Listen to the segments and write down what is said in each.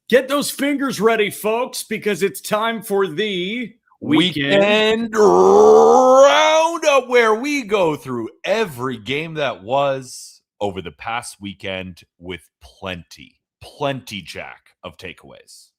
Get those fingers ready, folks, because it's time for the Weekend Roundup, where we go through every game that was over the past weekend with plenty, Jack, of takeaways.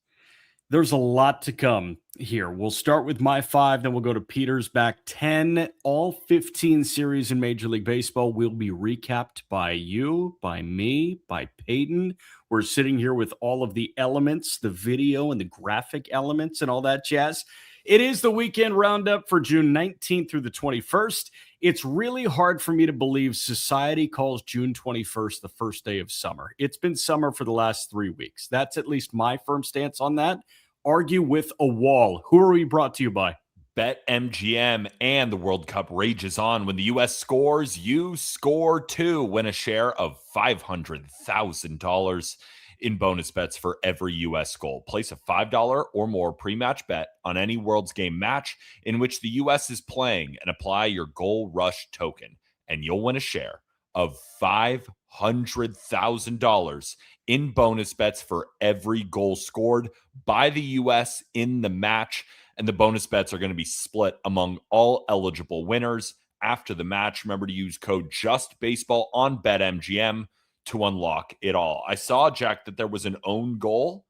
There's a lot to come here. We'll start with my 5, then we'll go to Peter's back 10. All 15 series in Major League Baseball will be recapped by you, by me, by Peyton. We're sitting here with all of the elements, the video and the graphic elements and all that jazz. It is the Weekend Roundup for June 19th through the 21st. It's really hard for me to believe society calls June 21st the first day of summer. It's been summer for the last 3 weeks. That's at least my firm stance on that. Argue with a wall. Who are we brought to you by? BetMGM, and the World Cup rages on. When the U.S. scores, you score too. Win a share of $500,000 in bonus bets for every U.S. goal. Place a $5 or more pre-match bet on any World's Game match in which the U.S. is playing and apply your Goal Rush token, and you'll win a share of $500,000 in bonus bets for every goal scored by the U.S. in the match. And the bonus bets are going to be split among all eligible winners after the match. Remember to use code JUSTBASEBALL on BetMGM to unlock it all. I saw, Jack, that there was an own goal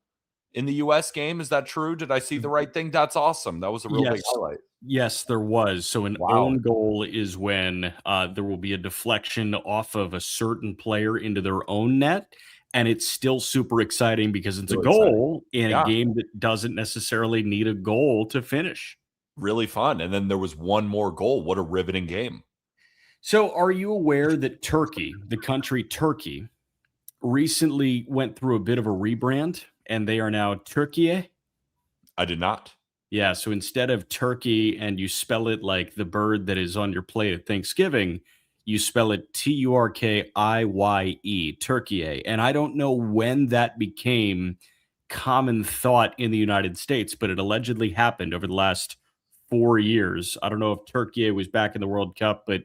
in the U.S. game. Is that true? Did I see the right thing? That's awesome. That was a real big highlight. Yes, there was. So an own goal is when there will be a deflection off of a certain player into their own net. And it's still super exciting because it's a goal in a game that doesn't necessarily need a goal to finish. Really fun. And then there was one more goal. What a riveting game. So are you aware that Turkey, the country Turkey, recently went through a bit of a rebrand and they are now Turkiye? I did not. Yeah, so instead of turkey and you spell it like the bird that is on your plate at Thanksgiving, you spell it Turkiye, Turkiye. And I don't know when that became common thought in the United States, but it allegedly happened over the last 4 years. I don't know if Turkiye was back in the World Cup, but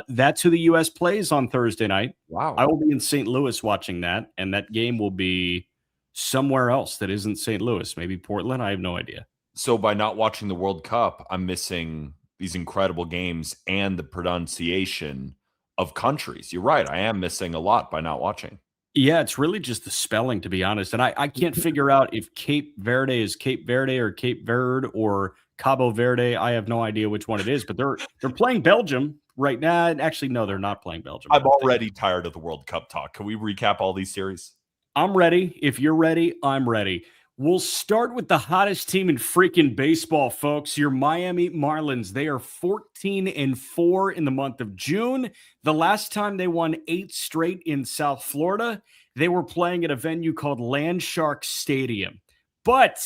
that's who the U.S. plays on Thursday night. Wow. I will be in St. Louis watching that, and that game will be somewhere else that isn't St. Louis, maybe Portland. I have no idea. So by not watching the World Cup, I'm missing these incredible games and the pronunciation of countries. You're right. I am missing a lot by not watching. Yeah, it's really just the spelling, to be honest. And I can't figure out if Cape Verde is Cape Verde or Cape Verde or Cabo Verde. I have no idea which one it is, but they're playing Belgium right now. Actually, no, they're not playing Belgium. I'm already tired of the World Cup talk. Can we recap all these series? I'm ready. If you're ready, I'm ready. We'll start with the hottest team in freaking baseball, folks. Your Miami Marlins. They are 14-4 in the month of June. The last time they won 8 straight in South Florida, they were playing at a venue called Landshark Stadium. But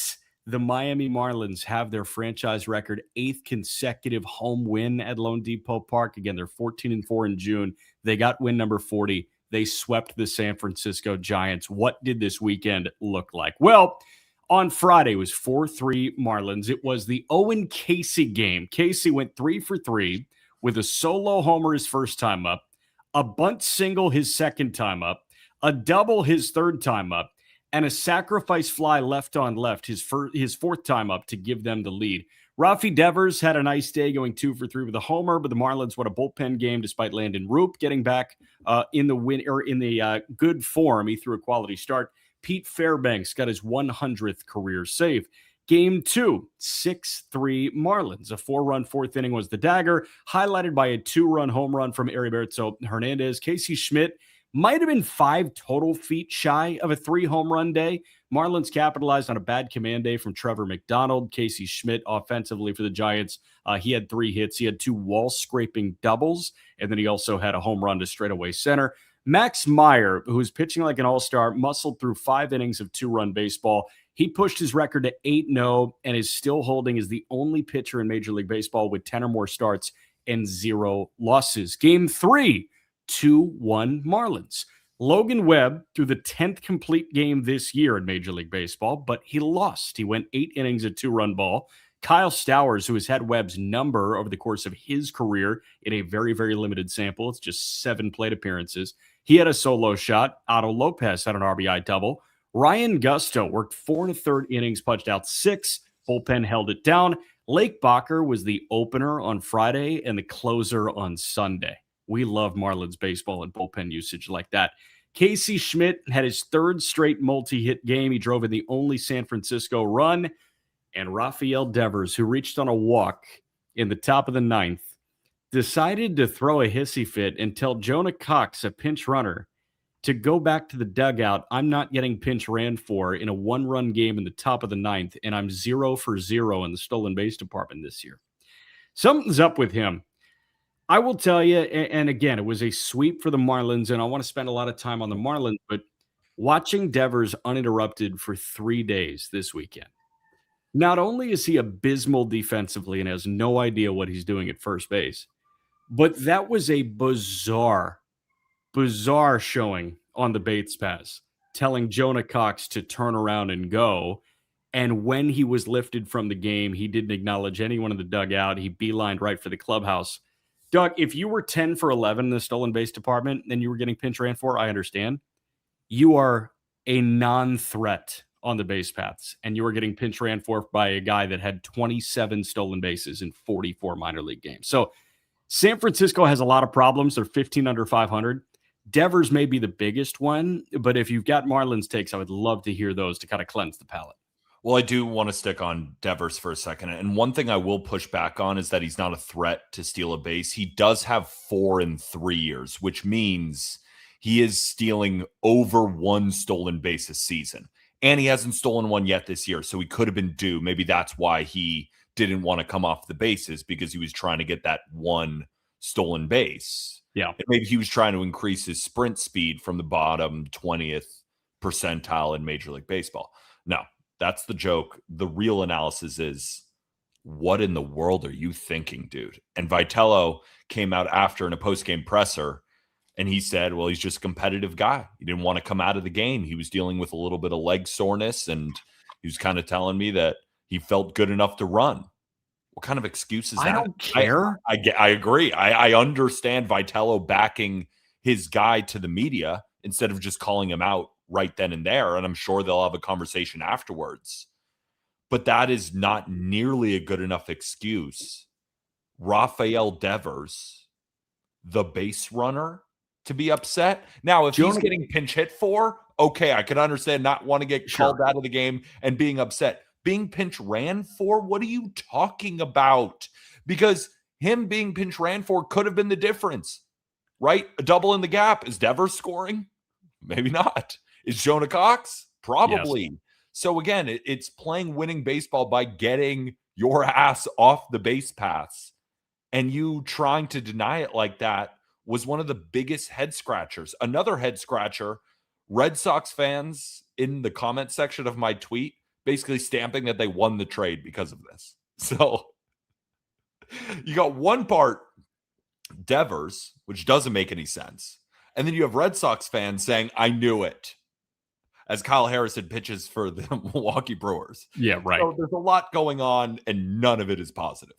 the Miami Marlins have their franchise record 8th consecutive home win at Lone Depot Park. Again, they're 14-4 in June. They got win number 40. They swept the San Francisco Giants. What did this weekend look like? Well, on Friday was 4-3 Marlins. It was the Owen Casey game. Casey went 3 for 3 with a solo homer his first time up, a bunt single his second time up, a double his third time up, and a sacrifice fly left on left his fourth time up to give them the lead. Rafi Devers had a nice day going 2 for 3 with a homer, but the Marlins won a bullpen game despite Landon Roop getting back in the good form. He threw a quality start. Pete Fairbanks got his 100th career save. Game 2, 6-3 Marlins. A 4-run fourth inning was the dagger, highlighted by a 2-run home run from Heriberto Hernandez. Casey Schmidt might have been 5 total feet shy of a 3-home run day. Marlins capitalized on a bad command day from Trevor McDonald. Casey Schmidt offensively for the Giants. He had 3 hits. He had 2 wall-scraping doubles, and then he also had a home run to straightaway center. Max Meyer, who is pitching like an all-star, muscled through 5 innings of 2-run baseball. He pushed his record to 8-0 and is still holding as the only pitcher in Major League Baseball with 10 or more starts and 0 losses. Game 3, 2-1 Marlins. Logan Webb threw the 10th complete game this year in Major League Baseball, but he lost. He went 8 innings at 2-run ball. Kyle Stowers, who has had Webb's number over the course of his career in a very, very limited sample, it's just 7 plate appearances. He had a solo shot. Otto Lopez had an RBI double. Ryan Gusto worked 4 1/3 innings, punched out 6. Bullpen held it down. Lake Bacher was the opener on Friday and the closer on Sunday. We love Marlins baseball and bullpen usage like that. Casey Schmidt had his 3rd straight multi-hit game. He drove in the only San Francisco run. And Rafael Devers, who reached on a walk in the top of the 9th, decided to throw a hissy fit and tell Jonah Cox, a pinch runner, to go back to the dugout. I'm not getting pinch ran for in a 1-run game in the top of the 9th, and I'm 0 for 0 in the stolen base department this year. Something's up with him. I will tell you, and again, it was a sweep for the Marlins, and I want to spend a lot of time on the Marlins, but watching Devers uninterrupted for 3 days this weekend, not only is he abysmal defensively and has no idea what he's doing at first base, but that was a bizarre showing on the Bates pass, telling Jonah Cox to turn around and go. And when he was lifted from the game, he didn't acknowledge anyone in the dugout. He beelined right for the clubhouse. Doug, if you were 10 for 11 in the stolen base department and you were getting pinch ran for, I understand. You are a non-threat on the base paths, and you were getting pinch ran for by a guy that had 27 stolen bases in 44 minor league games. So San Francisco has a lot of problems. They're 15 under 500. Devers may be the biggest one, but if you've got Marlins takes, I would love to hear those to kind of cleanse the palate. Well, I do want to stick on Devers for a second. And one thing I will push back on is that he's not a threat to steal a base. He does have 4 in 3 years, which means he is stealing over 1 stolen base a season. And he hasn't stolen one yet this year, so he could have been due. Maybe that's why he didn't want to come off the bases, because he was trying to get that 1 stolen base. Yeah. And maybe he was trying to increase his sprint speed from the bottom 20th percentile in Major League Baseball. No, that's the joke. The real analysis is, what in the world are you thinking, dude? And Vitello came out after in a post-game presser, and he said, well, he's just a competitive guy. He didn't want to come out of the game. He was dealing with a little bit of leg soreness, and he was kind of telling me that he felt good enough to run. What kind of excuse is that? I don't care. I agree. I understand Vitello backing his guy to the media instead of just calling him out right then and there, and I'm sure they'll have a conversation afterwards. But that is not nearly a good enough excuse. Rafael Devers, the base runner, to be upset. Now, if he's getting pinch hit for, okay, I can understand not want to get called out of the game and being upset. Being pinch ran for, what are you talking about? Because him being pinch ran for could have been the difference, right? A double in the gap. Is Devers scoring? Maybe not. Is Jonah Cox? Probably. Yes. So again, it's playing winning baseball by getting your ass off the base paths. And you trying to deny it like that was one of the biggest head scratchers. Another head scratcher, Red Sox fans in the comment section of my tweet basically stamping that they won the trade because of this. So you got one part, Devers, which doesn't make any sense. And then you have Red Sox fans saying, I knew it, as Kyle Harrison pitches for the Milwaukee Brewers. Yeah, right. So there's a lot going on, and none of it is positive.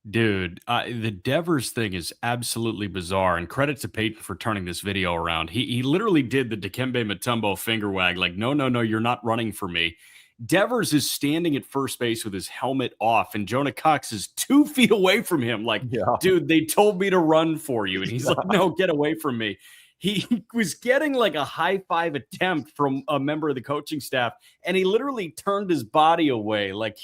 Dude, the Devers thing is absolutely bizarre, and credit to Peyton for turning this video around. He literally did the Dikembe Mutombo finger wag, like, no, you're not running for me. Devers is standing at first base with his helmet off, and Jonah Cox is 2 feet away from him. Like, dude, they told me to run for you. And he's like, no, get away from me. He was getting like a high five attempt from a member of the coaching staff, and he literally turned his body away. Like,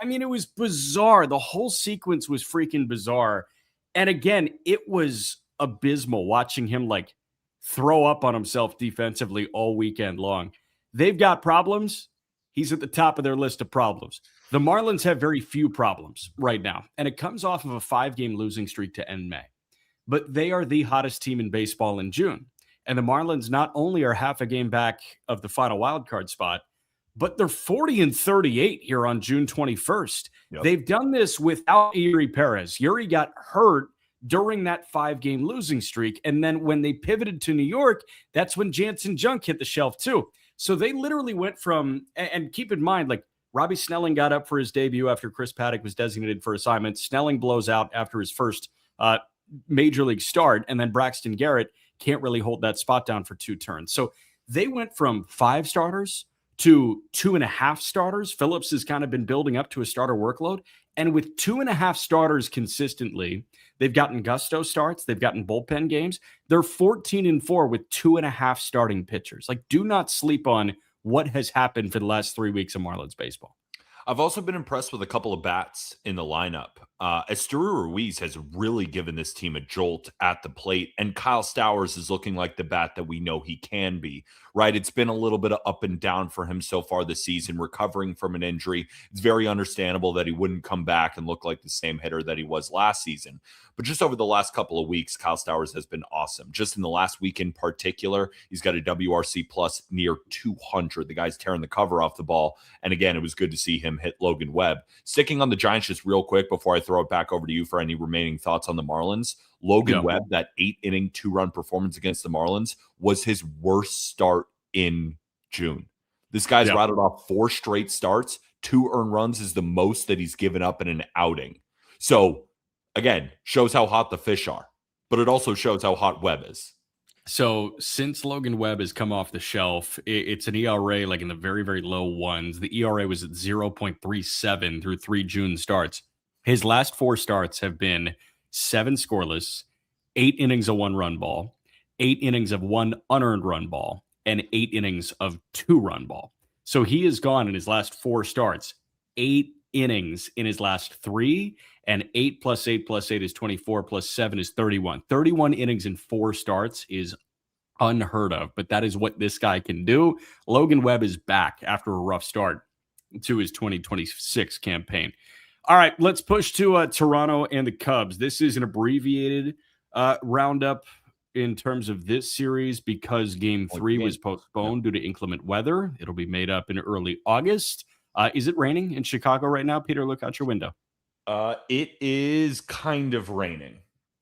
I mean, it was bizarre. The whole sequence was freaking bizarre. And again, it was abysmal watching him like throw up on himself defensively all weekend long. They've got problems. He's at the top of their list of problems. The Marlins have very few problems right now, and it comes off of a 5-game losing streak to end May. But they are the hottest team in baseball in June. And the Marlins not only are half a game back of the final wildcard spot, but they're 40 and 38 here on June 21st. Yep. They've done this without Yuri Perez. Yuri got hurt during that 5-game losing streak. And then when they pivoted to New York, that's when Jansen Junk hit the shelf too. So they literally went from, and keep in mind, like Robbie Snelling got up for his debut after Chris Paddock was designated for assignment. Snelling blows out after his first major league start. And then Braxton Garrett can't really hold that spot down for 2 turns. So They went from 5 starters to 2.5 starters. Phillips has kind of been building up to a starter workload. And with 2.5 starters consistently, they've gotten gusto starts, they've gotten bullpen games. They're 14-4 with 2.5 starting pitchers. Like, do not sleep on what has happened for the last 3 weeks of Marlins baseball. I've also been impressed with a couple of bats in the lineup. Esteury Ruiz has really given this team a jolt at the plate, and Kyle Stowers is looking like the bat that we know he can be, right? It's been a little bit of up and down for him so far this season, recovering from an injury. It's very understandable that he wouldn't come back and look like the same hitter that he was last season. But just over the last couple of weeks, Kyle Stowers has been awesome. Just in the last week in particular, he's got a WRC plus near 200. The guy's tearing the cover off the ball. And again, it was good to see him hit Logan Webb. Sticking on the Giants just real quick before I throw it back over to you for any remaining thoughts on the Marlins. Logan Webb, that 8-inning 2-run performance against the Marlins was his worst start in June. This guy's rattled off 4 straight starts. 2 earned runs is the most that he's given up in an outing. So again, shows how hot the fish are, but it also shows how hot Webb is. So since Logan Webb has come off the shelf, it's an ERA like in the very, very low ones. The ERA was at 0.37 through 3 June starts. His last 4 starts have been 7 scoreless, 8 innings of 1-run ball, 8 innings of 1 unearned run ball, and 8 innings of 2-run ball. So he has gone in his last 4 starts, 8 innings in his last 3, and 8 plus 8 plus 8 is 24, plus 7 is 31. 31 innings in 4 starts is unheard of, but that is what this guy can do. Logan Webb is back after a rough start to his 2026 campaign. All right, let's push to Toronto and the Cubs. This is an abbreviated roundup in terms of this series because Game 3 was postponed due to inclement weather. It'll be made up in early August. Is it raining in Chicago right now? Peter, look out your window. It is kind of raining.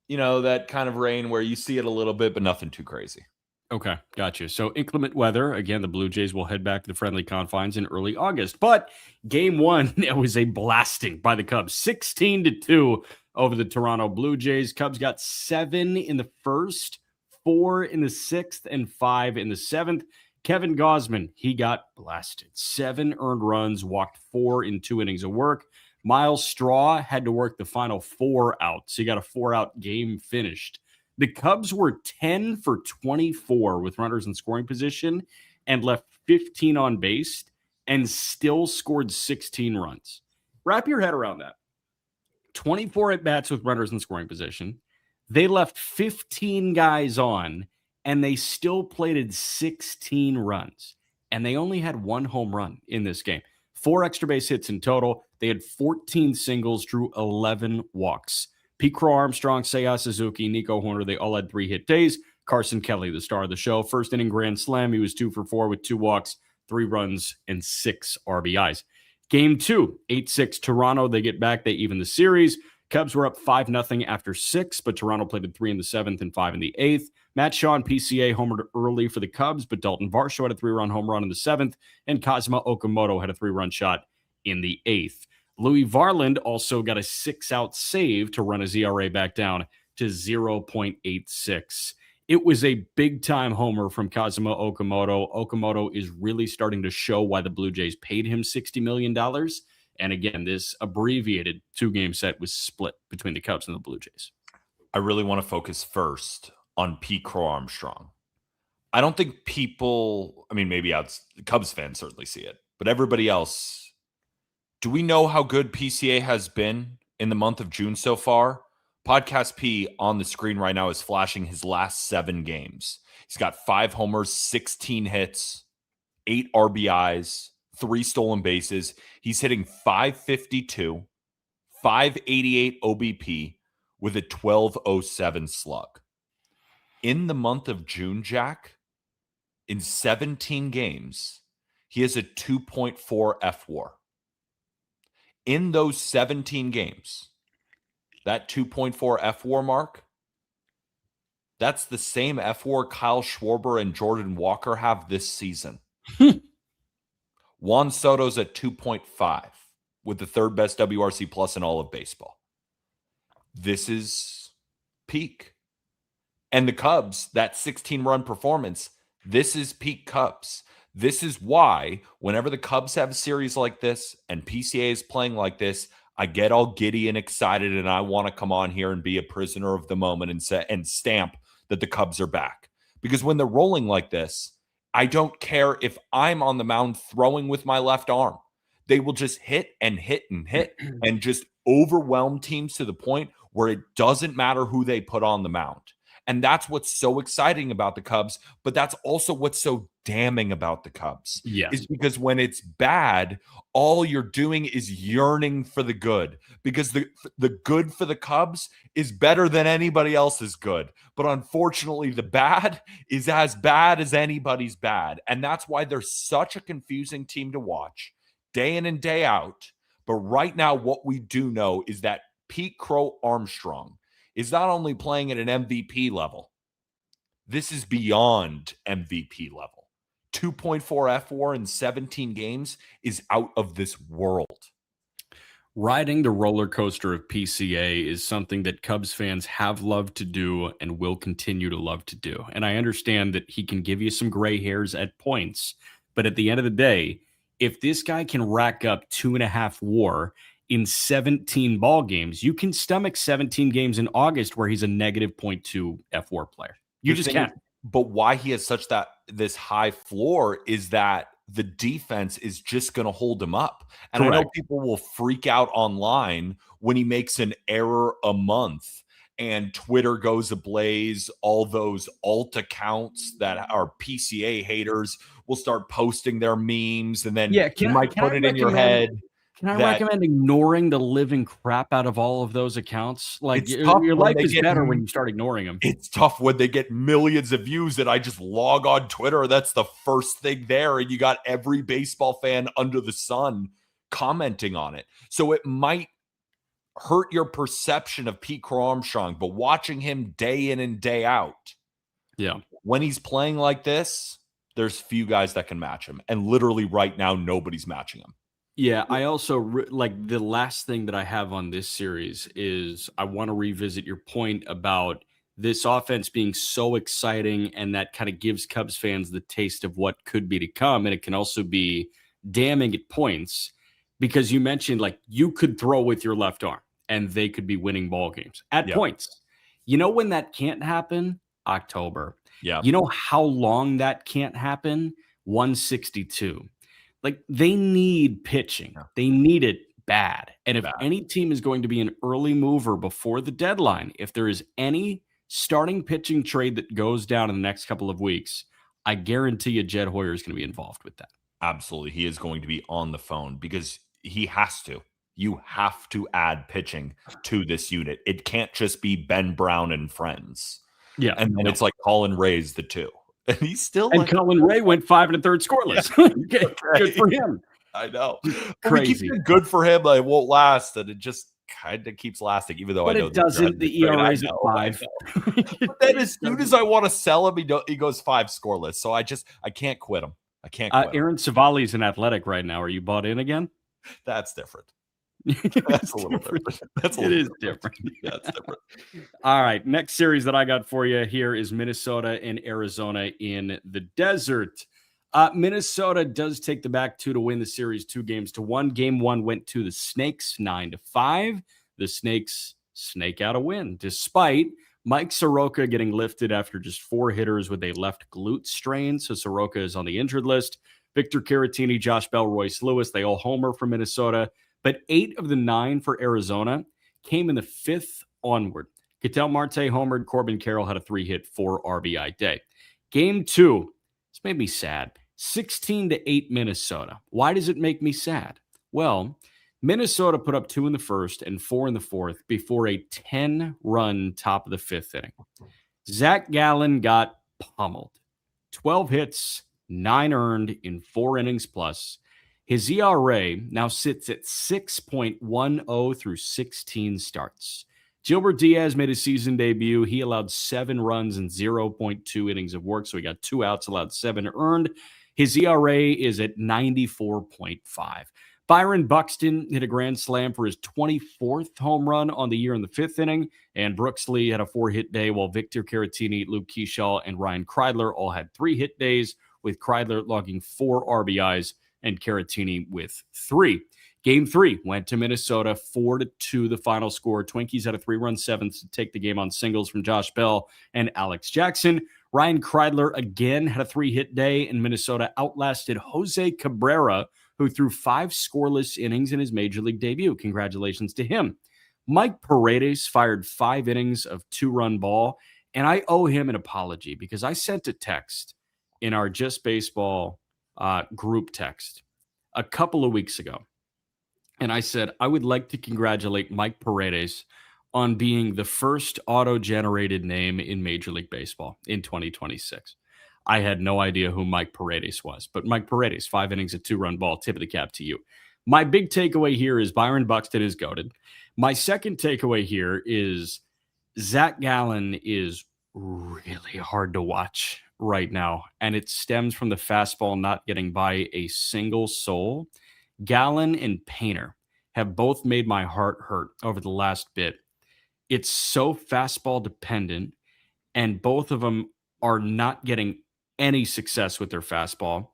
You know, that kind of rain where you see it a little bit, but nothing too crazy. Okay, gotcha. So inclement weather. Again, the Blue Jays will head back to the friendly confines in early August. But Game 1, it was a blasting by the Cubs. 16-2 over the Toronto Blue Jays. Cubs got 7 in the first, 4 in the 6th, and 5 in the 7th. Kevin Gausman, he got blasted. 7 earned runs, walked 4 in 2 innings of work. Miles Straw had to work the final 4 outs. He got a 4-out game finished. The Cubs were 10 for 24 with runners in scoring position and left 15 on base and still scored 16 runs. Wrap your head around that. 24 at-bats with runners in scoring position. They left 15 guys on, and they still plated 16 runs. And they only had 1 home run in this game. 4 extra base hits in total. They had 14 singles, drew 11 walks. Pete Crow Armstrong, Seiya Suzuki, Nico Horner, they all had 3 hit days. Carson Kelly, the star of the show, first inning grand slam. He was 2 for 4 with 2 walks, 3 runs, and 6 RBIs. Game 2, 8-6 Toronto. They get back. They even the series. Cubs were up 5-0 after 6, but Toronto played 3 in the 7th and 5 in the 8th. Matt Shaw, PCA, homered early for the Cubs, but Dalton Varsho had a 3-run home run in the 7th, and Kazuma Okamoto had a 3-run shot in the 8th. Louis Varland also got a 6-out save to run his ERA back down to 0.86. It was a big-time homer from Kazuma Okamoto. Okamoto is really starting to show why the Blue Jays paid him $60 million. And again, this abbreviated 2-game set was split between the Cubs and the Blue Jays. I really want to focus first on Pete Crow Armstrong. I don't think people, maybe Cubs fans certainly see it, but everybody else, do we know how good PCA has been in the month of June so far? Podcast P on the screen right now is flashing his last 7 games. He's got 5 homers, 16 hits, 8 RBIs, 3 stolen bases. He's hitting .552, .588 OBP with a 12.07 slug. In the month of June, Jack, in 17 games, he has a 2.4 F-WAR. In those 17 games, that 2.4 F-WAR mark, that's the same F-WAR Kyle Schwarber and Jordan Walker have this season. Juan Soto's at 2.5 with the 3rd best WRC plus in all of baseball. This is peak. And the Cubs, that 16-run performance, This is peak Cubs. This is why whenever the Cubs have a series like this and PCA is playing like this, I get all giddy and excited, and I want to come on here and be a prisoner of the moment and stamp that the Cubs are back. Because when they're rolling like this, I don't care if I'm on the mound throwing with my left arm. They will just hit and hit and hit and just overwhelm teams to the point where it doesn't matter who they put on the mound. And that's what's so exciting about the Cubs, but that's also what's so damning about the Cubs. Yes. Is because when it's bad, all you're doing is yearning for the good, because the good for the Cubs is better than anybody else's good. But unfortunately, the bad is as bad as anybody's bad. And that's why they're such a confusing team to watch day in and day out. But right now, what we do know is that Pete Crow Armstrong is not only playing at an MVP level, this is beyond MVP level. 2.4 F4 in 17 games is out of this world. Riding the roller coaster of PCA is something that Cubs fans have loved to do and will continue to love to do. And I understand that he can give you some gray hairs at points, but at the end of the day, if this guy can rack up 2.5 WAR in 17 ball games, you can stomach 17 games in August where he's a negative 0.2 F4 player. You just can't. But why he has this high floor is that the defense is just going to hold him up. And Correct. I know people will freak out online when he makes an error a month and Twitter goes ablaze. All those alt accounts that are PCA haters will start posting their memes, and then you might put it in your head. Can I recommend ignoring the living crap out of all of those accounts? Like, your life is better when you start ignoring them. It's tough when they get millions of views and I just log on Twitter. That's the first thing there. And you got every baseball fan under the sun commenting on it. So it might hurt your perception of Pete Crow Armstrong, but watching him day in and day out, when he's playing like this, there's few guys that can match him. And literally right now, nobody's matching him. Yeah, I also like the last thing that I have on this series is I want to revisit your point about this offense being so exciting, and that kind of gives Cubs fans the taste of what could be to come. And it can also be damning at points, because you mentioned like you could throw with your left arm and they could be winning ball games at points. You know when that can't happen? October. Yeah. You know how long that can't happen? 162. Like, they need pitching. They need it bad. And if any team is going to be an early mover before the deadline, if there is any starting pitching trade that goes down in the next couple of weeks, I guarantee you Jed Hoyer is going to be involved with that. Absolutely. He is going to be on the phone because he has to. You have to add pitching to this unit. It can't just be Ben Brown and friends. Yeah. And then it's like Colin Ray's the two. And he's still Colin Ray went 5 1/3 scoreless. Good for him. I know. Crazy. Good for him. It won't last, and it just kind of keeps lasting, even though but I know it doesn't. The ERA is at 5. But then as soon as I want to sell him, he goes 5 scoreless. So I can't quit him. I can't quit him. Aaron Savali is an Athletic right now. Are you bought in again? That's different. That's a little different. It is different. Yeah, it's different. All right. Next series that I got for you here is Minnesota and Arizona in the desert. Minnesota does take the back 2 to win the series 2-1. Game 1 went to the Snakes 9-5. The Snakes snake out a win, despite Mike Soroka getting lifted after just 4 hitters with a left glute strain. So Soroka is on the injured list. Victor Caratini, Josh Bell, Royce Lewis, they all homer for Minnesota. But 8 of the 9 for Arizona came in the 5th onward. Ketel Marte homered. Corbin Carroll had a 3-hit, 4 RBI day. Game 2, this made me sad. 16-8 Minnesota. Why does it make me sad? Well, Minnesota put up 2 in the first and 4 in the fourth before a 10-run top of the 5th inning. Zach Gallen got pummeled. 12 hits, 9 earned in 4 innings plus. His ERA now sits at 6.10 through 16 starts. Gilbert Diaz made his season debut. He allowed 7 runs and 0.2 innings of work, so he got 2 outs, allowed 7 earned. His ERA is at 94.5. Byron Buxton hit a grand slam for his 24th home run on the year in the 5th inning, and Brooks Lee had a 4-hit day, while Victor Caratini, Luke Kershaw, and Ryan Kreidler all had 3-hit days, with Kreidler logging 4 RBIs and Caratini with 3. Game 3 went to Minnesota, 4-2 the final score. Twinkies had a 3-run 7th to take the game on singles from Josh Bell and Alex Jackson. Ryan Kreidler again had a 3-hit day, and Minnesota outlasted Jose Cabrera, who threw 5 scoreless innings in his major league debut. Congratulations to him. Mike Paredes fired 5 innings of 2-run ball, and I owe him an apology because I sent a text in our Just Baseball group text a couple of weeks ago, and I said I would like to congratulate Mike Paredes on being the first auto-generated name in Major League Baseball in 2026. I had no idea who Mike Paredes was, but Mike Paredes, 5 innings, a 2-run ball, tip of the cap to you. My big takeaway here is Byron Buxton is goated. My second takeaway here is Zach Gallen is really hard to watch right now, and it stems from the fastball not getting by a single soul. Gallen and Painter have both made my heart hurt over the last bit. It's so fastball dependent, and both of them are not getting any success with their fastball.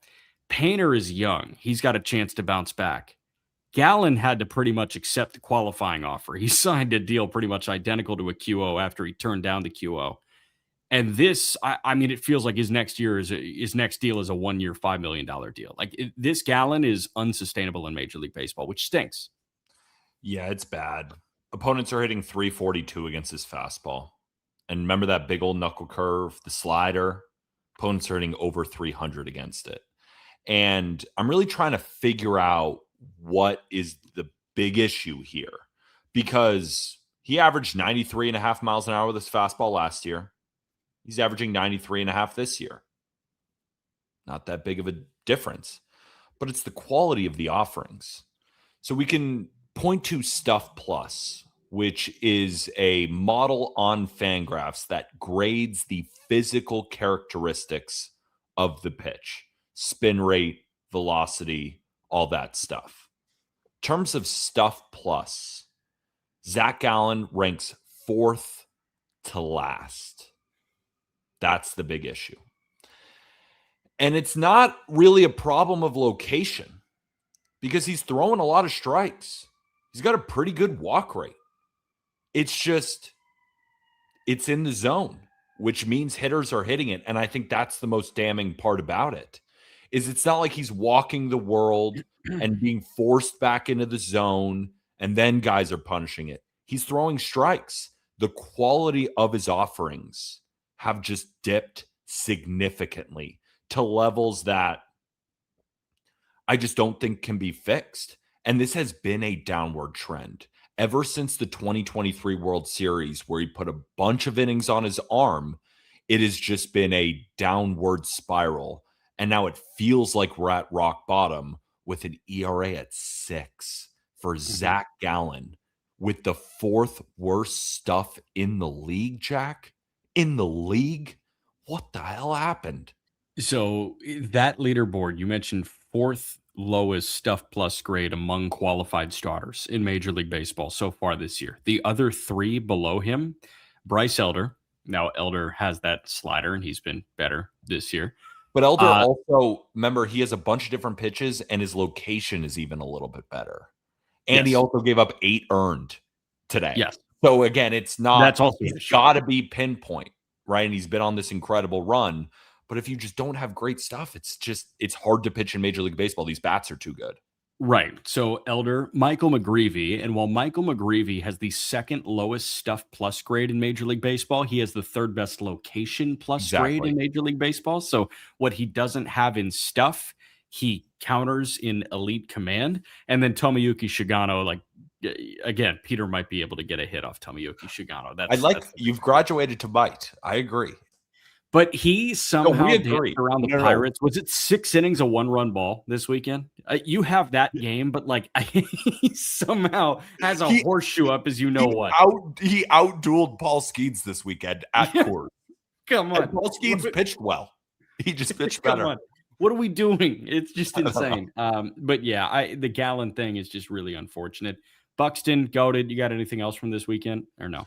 Painter is young. He's got a chance to bounce back. Gallen had to pretty much accept the qualifying offer. He signed a deal pretty much identical to a QO after he turned down the QO. And this, I mean, it feels like his next deal is a 1-year, $5 million deal. This Gallen is unsustainable in Major League Baseball, which stinks. Yeah, it's bad. Opponents are hitting 342 against his fastball. And remember that big old knuckle curve, the slider? Opponents are hitting over 300 against it. And I'm really trying to figure out what is the big issue here, because he averaged 93.5 miles an hour with his fastball last year. He's averaging 93.5 this year. Not that big of a difference, but it's the quality of the offerings. So we can point to Stuff Plus, which is a model on Fangraphs that grades the physical characteristics of the pitch, spin rate, velocity, all that stuff. In terms of Stuff Plus, Zach Gallen ranks 4th to last. That's the big issue. And it's not really a problem of location because he's throwing a lot of strikes. He's got a pretty good walk rate. It's just, it's in the zone, which means hitters are hitting it. And I think that's the most damning part about it, is it's not like he's walking the world and being forced back into the zone and then guys are punishing it. He's throwing strikes. The quality of his offerings have just dipped significantly to levels that I just don't think can be fixed. And this has been a downward trend ever since the 2023 World Series, where he put a bunch of innings on his arm. It has just been a downward spiral. And now it feels like we're at rock bottom with an ERA at 6 for Zach Gallen, with the 4th worst stuff in the league, Jack. In the league? What the hell happened? So that leaderboard, you mentioned 4th lowest Stuff Plus grade among qualified starters in Major League Baseball so far this year. The other 3 below him, Bryce Elder. Now Elder has that slider and he's been better this year. But Elder also, remember, he has a bunch of different pitches and his location is even a little bit better. And he also gave up 8 earned today. Yes. So again, it's not, that's also it's got to be pinpoint, right? And he's been on this incredible run. But if you just don't have great stuff, it's hard to pitch in Major League Baseball. These bats are too good. Right. So Elder, Michael McGreevy, and while Michael McGreevy has the 2nd lowest Stuff Plus grade in Major League Baseball, he has the 3rd best Location Plus grade in Major League Baseball. So what he doesn't have in Stuff, he counters in Elite Command. And then Tomoyuki Shigano, like, again, Peter might be able to get a hit off Tomoyuki Shigano. You've graduated to bite. I agree. But he somehow danced around the Pirates. Was it 6 innings, a 1-run ball this weekend? You have that game, but like he somehow has a horseshoe up as you know what. He outdueled Paul Skeens this weekend at Coors. Come on. And Paul Skeens pitched well. He just pitched better. What are we doing? It's just I don't know. insane. But yeah, the Gallon thing is just really unfortunate. Buxton, goated. You got anything else from this weekend or no?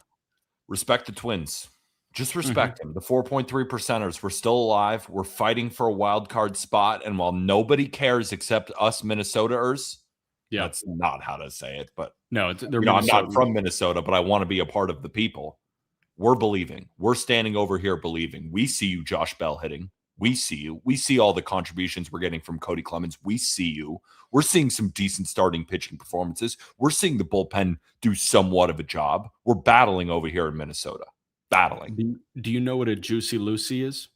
Respect the Twins. Just Mhm. respect them. The 4.3 percenters. We're still alive. We're fighting for a wild card spot. And while nobody cares except us Minnesoters, Yeah. that's not how to say it, but No, they're I'm not Minnesotans. from Minnesota, but I want to be a part of the people. We're believing. We're standing over here believing. We see you, Josh Bell, hitting. We see you. We see all the contributions we're getting from Cody Clemens. We see you. We're seeing some decent starting pitching performances. We're seeing the bullpen do somewhat of a job. We're battling over here in Minnesota. Battling. Do you know what a Juicy Lucy is?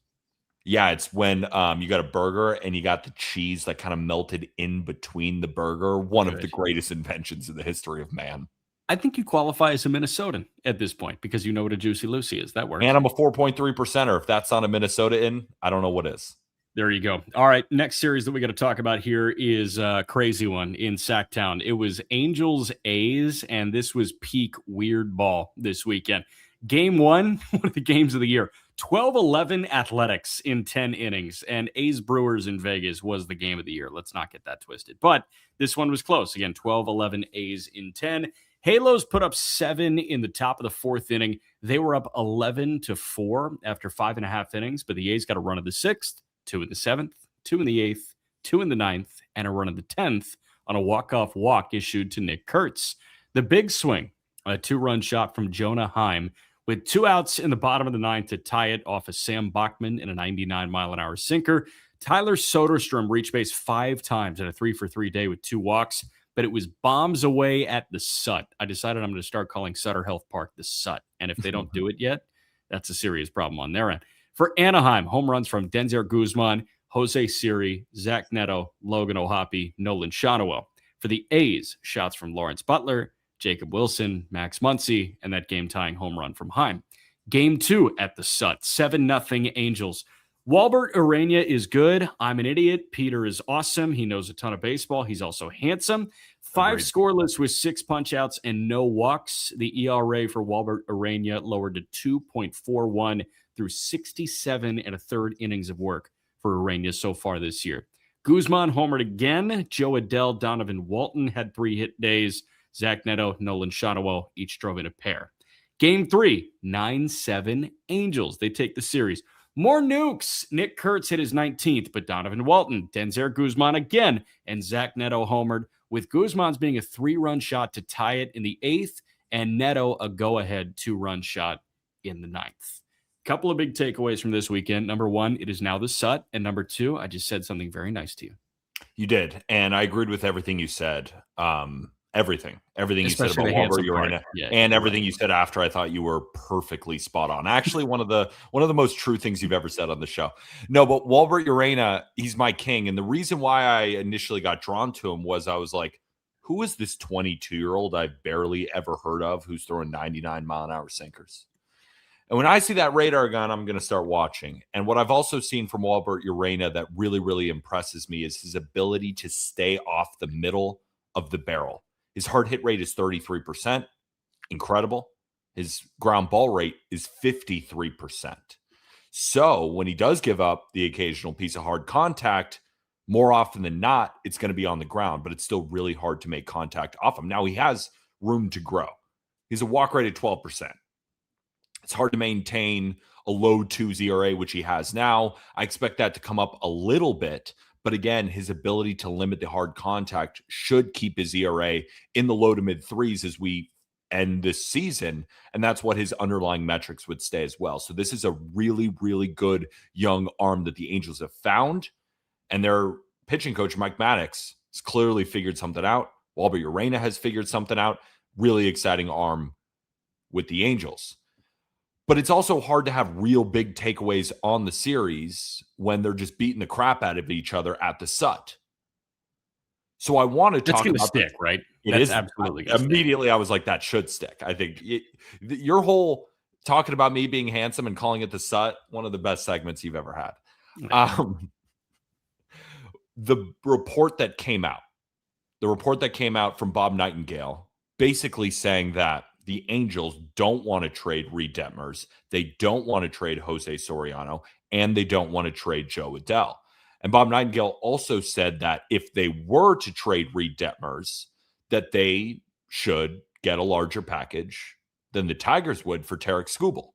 Yeah, it's when you got a burger and you got the cheese that kind of melted in between the burger. One of the Good. greatest inventions in the history of man. I think you qualify as a Minnesotan at this point because you know what a Juicy Lucy is. That works. And I'm a 4.3 percenter. If that's not a Minnesota in, I don't know what is. There you go. All right. Next series that we got to talk about here is a crazy one in Sacktown. It was Angels A's, and this was peak weird ball this weekend. Game one, one of the games of the year, 12-11 Athletics in 10 innings, and A's Brewers in Vegas was the game of the year. Let's not get that twisted. But this one was close. Again, 12-11 A's in 10. Halos put up 7 in the top of the fourth inning. They were up 11-4 after 5.5 innings, but the A's got a run of the sixth, 2 in the seventh, 2 in the eighth, 2 in the ninth, and a run of the 10th on a walk-off walk issued to Nick Kurtz. The big swing, a 2-run shot from Jonah Heim with 2 outs in the bottom of the ninth to tie it off of Sam Bachman in a 99-mile-an-hour sinker. Tyler Soderstrom reached base 5 times in a 3-for-3 day with 2 walks, but it was bombs away at the Sut. I decided I'm going to start calling Sutter Health Park the Sut, and if they don't do it yet, that's a serious problem on their end. For Anaheim, home runs from Denzer Guzman, Jose Siri, Zach Neto, Logan O'Hoppe, Nolan Shawnewell. For the A's, shots from Lawrence Butler, Jacob Wilson, Max Muncy, and that game-tying home run from Heim. Game 2 at the Sut, 7-0 Angels. Walbert Urania is good. I'm an idiot. Peter is awesome. He knows a ton of baseball. He's also handsome. 5 Agreed. scoreless with 6 punch-outs and no walks. The ERA for Walbert Urania lowered to 2.41 through 67 and a third innings of work for Urania so far this year. Guzman homered again. Joe Adell, Donovan Walton had 3 hit days. Zach Neto, Nolan Shawnewell each drove in a pair. Game 3, 9-7 Angels. They take the series. More nukes. Nick Kurtz hit his 19th, but Donovan Walton, Denzer Guzman again, and Zach Neto homered, with Guzman's being a 3-run shot to tie it in the 8th, and Neto a go-ahead 2-run shot in the 9th. Couple of big takeaways from this weekend. Number 1, it is now the Sut. And number 2, I just said something very nice to you. You did. And I agreed with everything you said. Everything Especially you said about Walbert Urania, and everything you said after. I thought you were perfectly spot on. Actually, one of the most true things you've ever said on the show. No, but Walbert Urania, he's my king. And the reason why I initially got drawn to him was I was like, who is this 22-year-old I've barely ever heard of who's throwing 99-mile-an-hour sinkers? And when I see that radar gun, I'm going to start watching. And what I've also seen from Walbert Urania that really, really impresses me is his ability to stay off the middle of the barrel. His hard hit rate is 33%. Incredible. His ground ball rate is 53%. So when he does give up the occasional piece of hard contact, more often than not, it's going to be on the ground, but it's still really hard to make contact off him. Now he has room to grow. He's a walk rate at 12%. It's hard to maintain a low 2s ERA, which he has now. I expect that to come up a little bit. But again, his ability to limit the hard contact should keep his ERA in the low to mid 3s as we end this season. And that's what his underlying metrics would stay as well. So this is a really, really good young arm that the Angels have found. And their pitching coach, Mike Maddox, has clearly figured something out. Walbert Urania has figured something out. Really exciting arm with the Angels. But it's also hard to have real big takeaways on the series when they're just beating the crap out of each other at the Sut. So I want to talk about... That's going to stick, right? That's absolutely immediately stick. I was like, that should stick. I think your whole talking about me being handsome and calling it the Sut, one of the best segments you've ever had. The report that came out from Bob Nightingale basically saying that the Angels don't want to trade Reed Detmers. They don't want to trade Jose Soriano, and they don't want to trade Joe Adell. And Bob Nightingale also said that if they were to trade Reed Detmers, that they should get a larger package than the Tigers would for Tarik Skubal.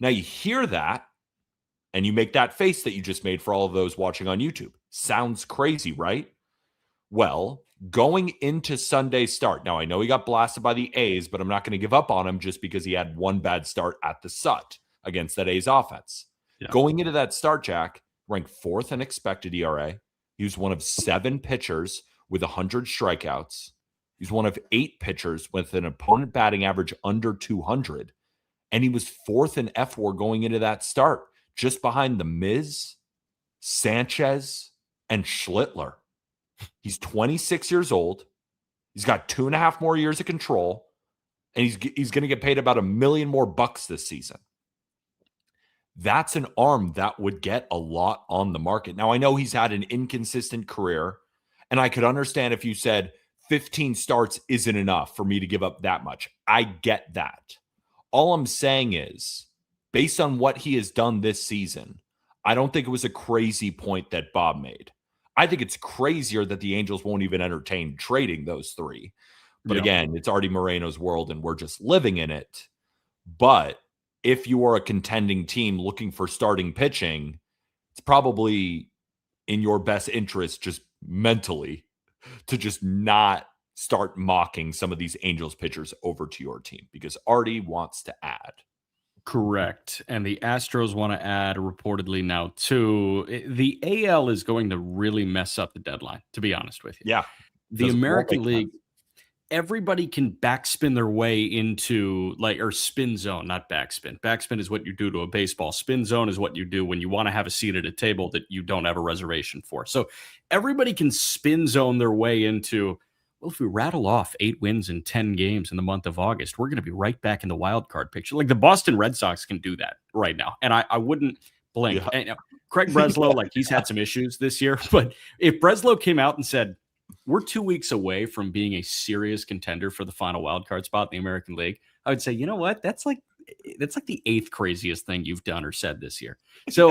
Now you hear that, and you make that face that you just made for all of those watching on YouTube. Sounds crazy, right? Well, going into Sunday's start, now I know he got blasted by the A's, but I'm not going to give up on him just because he had one bad start at the Sut against that A's offense. Yeah. Going into that start, Jack, ranked 4th in expected ERA. He was one of 7 pitchers with 100 strikeouts. He's one of 8 pitchers with an opponent batting average under 200. And he was 4th in FWAR going into that start, just behind the Miz, Sanchez, and Schlittler. He's 26 years old. He's got 2.5 more years of control, and he's going to get paid about $1 million more bucks this season. That's an arm that would get a lot on the market. Now, I know he's had an inconsistent career, and I could understand if you said 15 starts isn't enough for me to give up that much. I get that. All I'm saying is, based on what he has done this season, I don't think it was a crazy point that Bob made. I think it's crazier that the Angels won't even entertain trading those 3. But again, it's Artie Moreno's world, and we're just living in it. But if you are a contending team looking for starting pitching, it's probably in your best interest just mentally to just not start mocking some of these Angels pitchers over to your team, because Artie wants to add. Correct. And the Astros want to add reportedly now too. The AL is going to really mess up the deadline, to be honest with you. Yeah. The American League, everybody can backspin their way into or spin zone, not backspin. Backspin is what you do to a baseball. Spin zone is what you do when you want to have a seat at a table that you don't have a reservation for. So everybody can spin zone their way into, well, if we rattle off 8 wins in 10 games in the month of August, we're going to be right back in the wild card picture. Like the Boston Red Sox can do that right now. And I wouldn't blink. Yeah. And, Craig Breslow, he's had some issues this year, but if Breslow came out and said, we're 2 weeks away from being a serious contender for the final wild card spot in the American League, I would say, you know what? That's like the 8th craziest thing you've done or said this year. So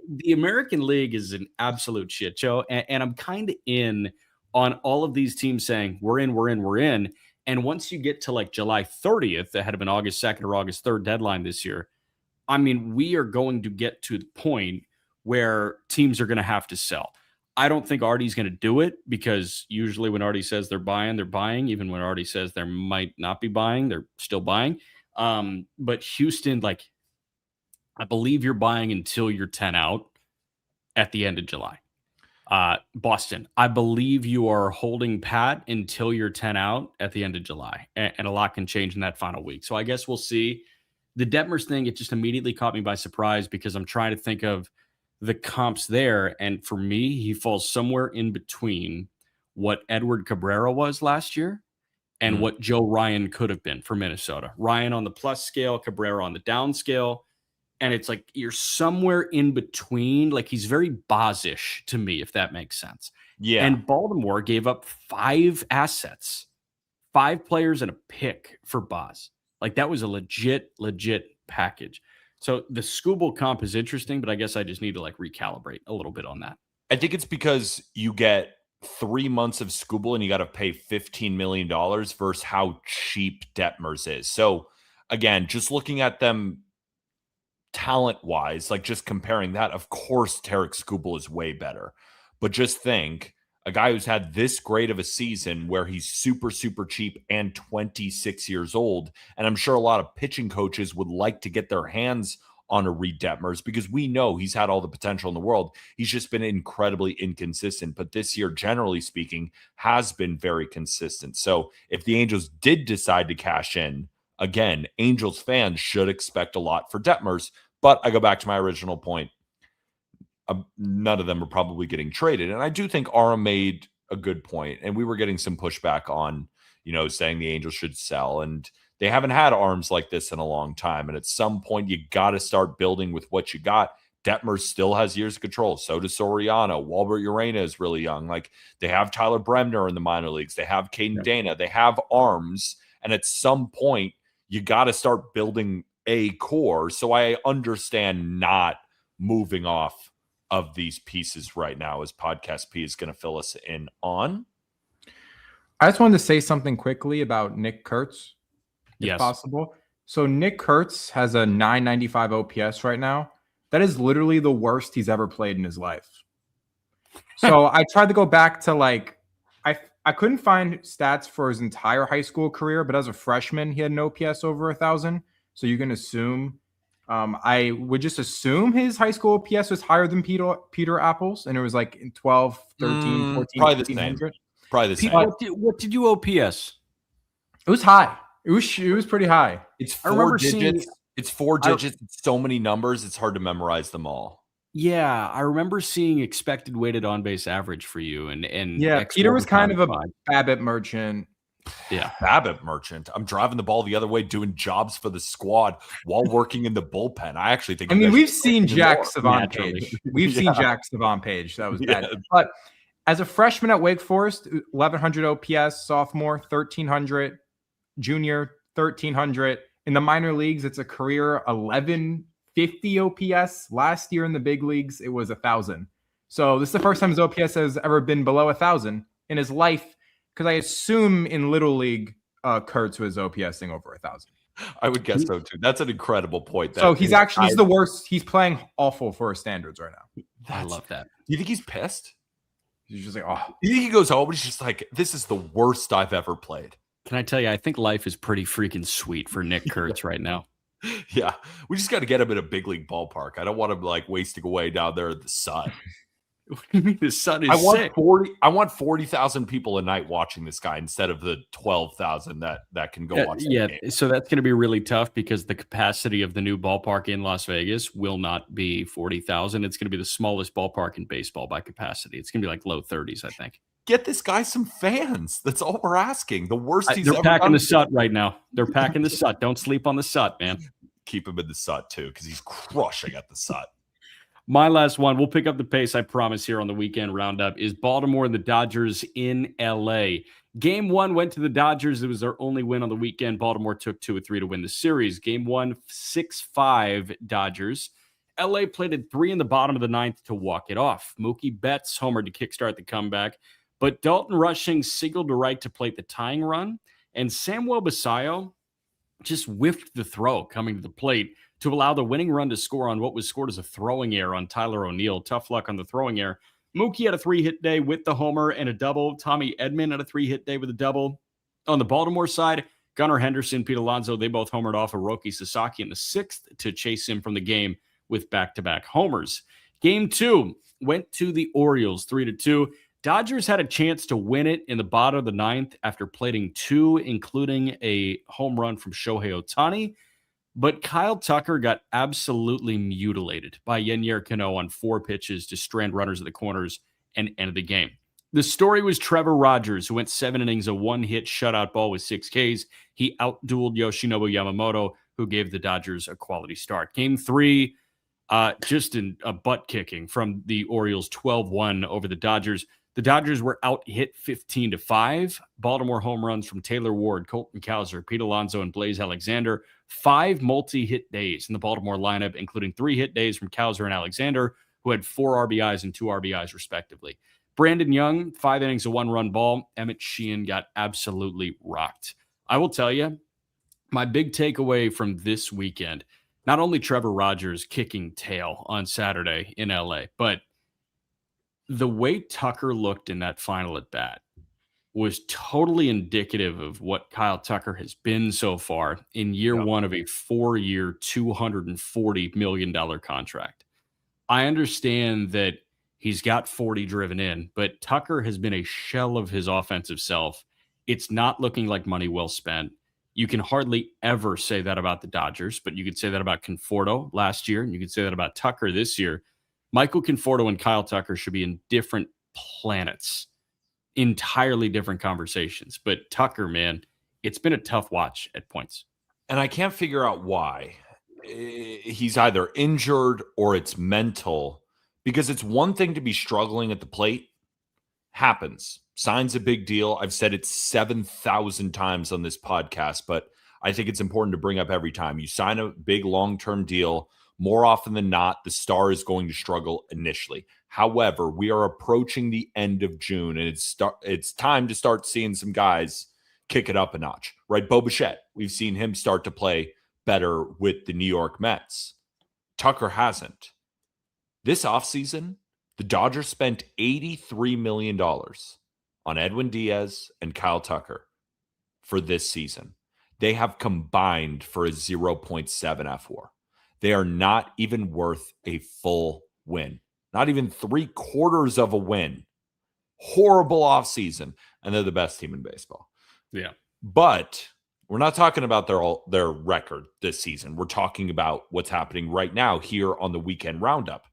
the American League is an absolute shit show. And I'm kind of in on all of these teams saying we're in. And once you get to July 30th, ahead of an August 2nd or August 3rd deadline this year, I mean, we are going to get to the point where teams are going to have to sell. I don't think Artie's going to do it, because usually when Artie says they're buying. Even when Artie says there might not be buying, they're still buying. But Houston, I believe you're buying until you're 10 out at the end of July. Boston, I believe you are holding pat until you're 10 out at the end of July. And a lot can change in that final week. So I guess we'll see. The Detmers thing, it just immediately caught me by surprise, because I'm trying to think of the comps there. And for me, he falls somewhere in between what Edward Cabrera was last year and what Joe Ryan could have been for Minnesota. Ryan on the plus scale, Cabrera on the down scale. And it's you're somewhere in between. He's very Boz-ish to me, if that makes sense. Yeah. And Baltimore gave up 5 assets, 5 players and a pick for Boz. That was a legit package. So the Skubal comp is interesting, but I guess I just need to recalibrate a little bit on that. I think it's because you get 3 months of Skubal and you got to pay $15 million versus how cheap Detmers is. So again, just looking at them talent-wise, just comparing that, of course, Tarik Skubal is way better. But just think, a guy who's had this great of a season where he's super, super cheap and 26 years old. And I'm sure a lot of pitching coaches would like to get their hands on a Reed Detmers, because we know he's had all the potential in the world. He's just been incredibly inconsistent. But this year, generally speaking, has been very consistent. So if the Angels did decide to cash in, again, Angels fans should expect a lot for Detmers. But I go back to my original point. None of them are probably getting traded. And I do think Aram made a good point. And we were getting some pushback on, saying the Angels should sell. And they haven't had arms like this in a long time. And at some point, you got to start building with what you got. Detmers still has years of control. So does Soriano. Walbert Urena is really young. They have Tyler Bremner in the minor leagues. They have Caden Dana. They have arms. And at some point, you got to start building a core. So I understand not moving off of these pieces right now, as Podcast P is going to fill us in on. I just wanted to say something quickly about Nick Kurtz, if possible. So Nick Kurtz has a 995 OPS right now. That is literally the worst he's ever played in his life. So I tried to go back to I couldn't find stats for his entire high school career, but as a freshman, he had an OPS over 1,000. So you can assume, I would just assume his high school OPS was higher than Peter Apple's, and it was like 12, 13, 14, probably the same. Probably the same. What did you OPS? It was high. It was pretty high. It's 4 digits. It's 4 digits. It's so many numbers. It's hard to memorize them all. Yeah, I remember seeing expected weighted on base average for you, and yeah, Peter was kind of a BABIP merchant. Yeah, BABIP merchant. I'm driving the ball the other way, doing jobs for the squad while working in the bullpen. I actually think. I mean, we've seen Jack Savant Page. We've seen Jack Savant Page. That was bad. But as a freshman at Wake Forest, 1,100 OPS. Sophomore, 1,300. Junior, 1,300. In the minor leagues, it's a career 1,150 OPS. Last year in the big leagues, it was 1,000. So this is the first time his OPS has ever been below 1,000 in his life. Because I assume in Little League, Kurtz was OPSing over 1,000. I would guess so too. That's an incredible point. So he's the worst. He's playing awful for his standards right now. I love that. Do you think he's pissed? He's just like, oh. You think he goes home and he's just like, this is the worst I've ever played? Can I tell you, I think life is pretty freaking sweet for Nick Kurtz right now. Yeah, we just got to get him in a big league ballpark. I don't want him like wasting away down there at the sun. What do you mean the sun is sick? I want 40,000 people a night watching this guy instead of the 12,000 that can go watch. Yeah, so that's going to be really tough because the capacity of the new ballpark in Las Vegas will not be 40,000. It's going to be the smallest ballpark in baseball by capacity. It's going to be like low 30s, I think. Get this guy some fans. That's all we're asking. The worst he's ever done. They're packing the Sut right now. They're packing the Sut. Don't sleep on the Sut, man. Keep him in the Sut too, because he's crushing at the Sut. My last one, we'll pick up the pace, I promise, here on the weekend roundup, is Baltimore and the Dodgers in L.A. Game 1 went to the Dodgers. It was their only win on the weekend. Baltimore took 2 of 3 to win the series. Game 1, 6-5 Dodgers. L.A. played at 3 in the bottom of the 9th to walk it off. Mookie Betts homered to kickstart the comeback, but Dalton Rushing singled to right to plate the tying run, and Samuel Basallo just whiffed the throw coming to the plate to allow the winning run to score on what was scored as a throwing error on Tyler O'Neill. Tough luck on the throwing error. Mookie had a 3-hit day with the homer and a double. Tommy Edman had a 3-hit day with a double. On the Baltimore side, Gunnar Henderson, Pete Alonso, they both homered off Hiroki Sasaki in the 6th to chase him from the game with back-to-back homers. Game 2 went to the Orioles, 3-2. Dodgers had a chance to win it in the bottom of the 9th after plating 2, including a home run from Shohei Ohtani. But Kyle Tucker got absolutely mutilated by Yennier Cano on 4 pitches to strand runners at the corners and ended the game. The story was Trevor Rogers, who went 7 innings, a 1-hit shutout ball with 6 Ks. He outdueled Yoshinobu Yamamoto, who gave the Dodgers a quality start. Game 3, just in a butt kicking from the Orioles, 12-1 over the Dodgers. The Dodgers were out-hit 15-5. Baltimore home runs from Taylor Ward, Colton Cowser, Pete Alonso, and Blaze Alexander. 5 multi-hit days in the Baltimore lineup, including 3 hit days from Cowser and Alexander, who had 4 RBIs and 2 RBIs, respectively. Brandon Young, 5 innings, a 1-run ball. Emmett Sheehan got absolutely rocked. I will tell you, my big takeaway from this weekend, not only Trevor Rogers kicking tail on Saturday in LA, but the way Tucker looked in that final at bat was totally indicative of what Kyle Tucker has been so far in year 1 of a 4-year, $240 million contract. I understand that he's got 40 driven in, but Tucker has been a shell of his offensive self. It's not looking like money well spent. You can hardly ever say that about the Dodgers, but you could say that about Conforto last year, and you could say that about Tucker this year. Michael Conforto and Kyle Tucker should be in different planets, entirely different conversations. But Tucker, man, it's been a tough watch at points. And I can't figure out why. He's either injured or it's mental, because it's one thing to be struggling at the plate. Happens. Sign's a big deal. I've said it 7,000 times on this podcast, but I think it's important to bring up every time. You sign a big long-term deal, more often than not, the star is going to struggle initially. However, we are approaching the end of June, and it's time to start seeing some guys kick it up a notch, right? Bo Bichette, we've seen him start to play better with the New York Mets. Tucker hasn't. This offseason, the Dodgers spent $83 million on Edwin Diaz and Kyle Tucker for this season. They have combined for a 0.7 FWAR. They are not even worth a full win. Not even 3/4 of a win. Horrible offseason, and they're the best team in baseball. Yeah. But we're not talking about their record this season. We're talking about what's happening right now here on the weekend roundup.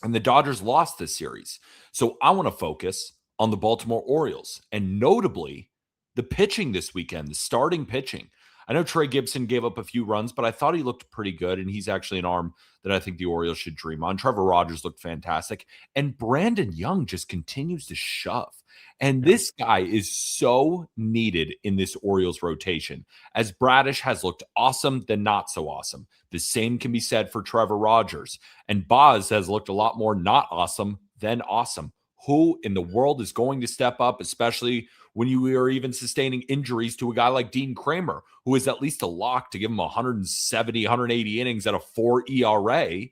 And the Dodgers lost this series. So I want to focus on the Baltimore Orioles, and notably the pitching this weekend, the starting pitching. I know Trey Gibson gave up a few runs, but I thought he looked pretty good, and he's actually an arm that I think the Orioles should dream on. Trevor Rogers looked fantastic, and Brandon Young just continues to shove. And this guy is so needed in this Orioles rotation. As Bradish has looked awesome, then not so awesome. The same can be said for Trevor Rogers. And Boz has looked a lot more not awesome than awesome. Who in the world is going to step up, especially when you are even sustaining injuries to a guy like Dean Kramer, who is at least a lock to give him 170, 180 innings at a 4 ERA.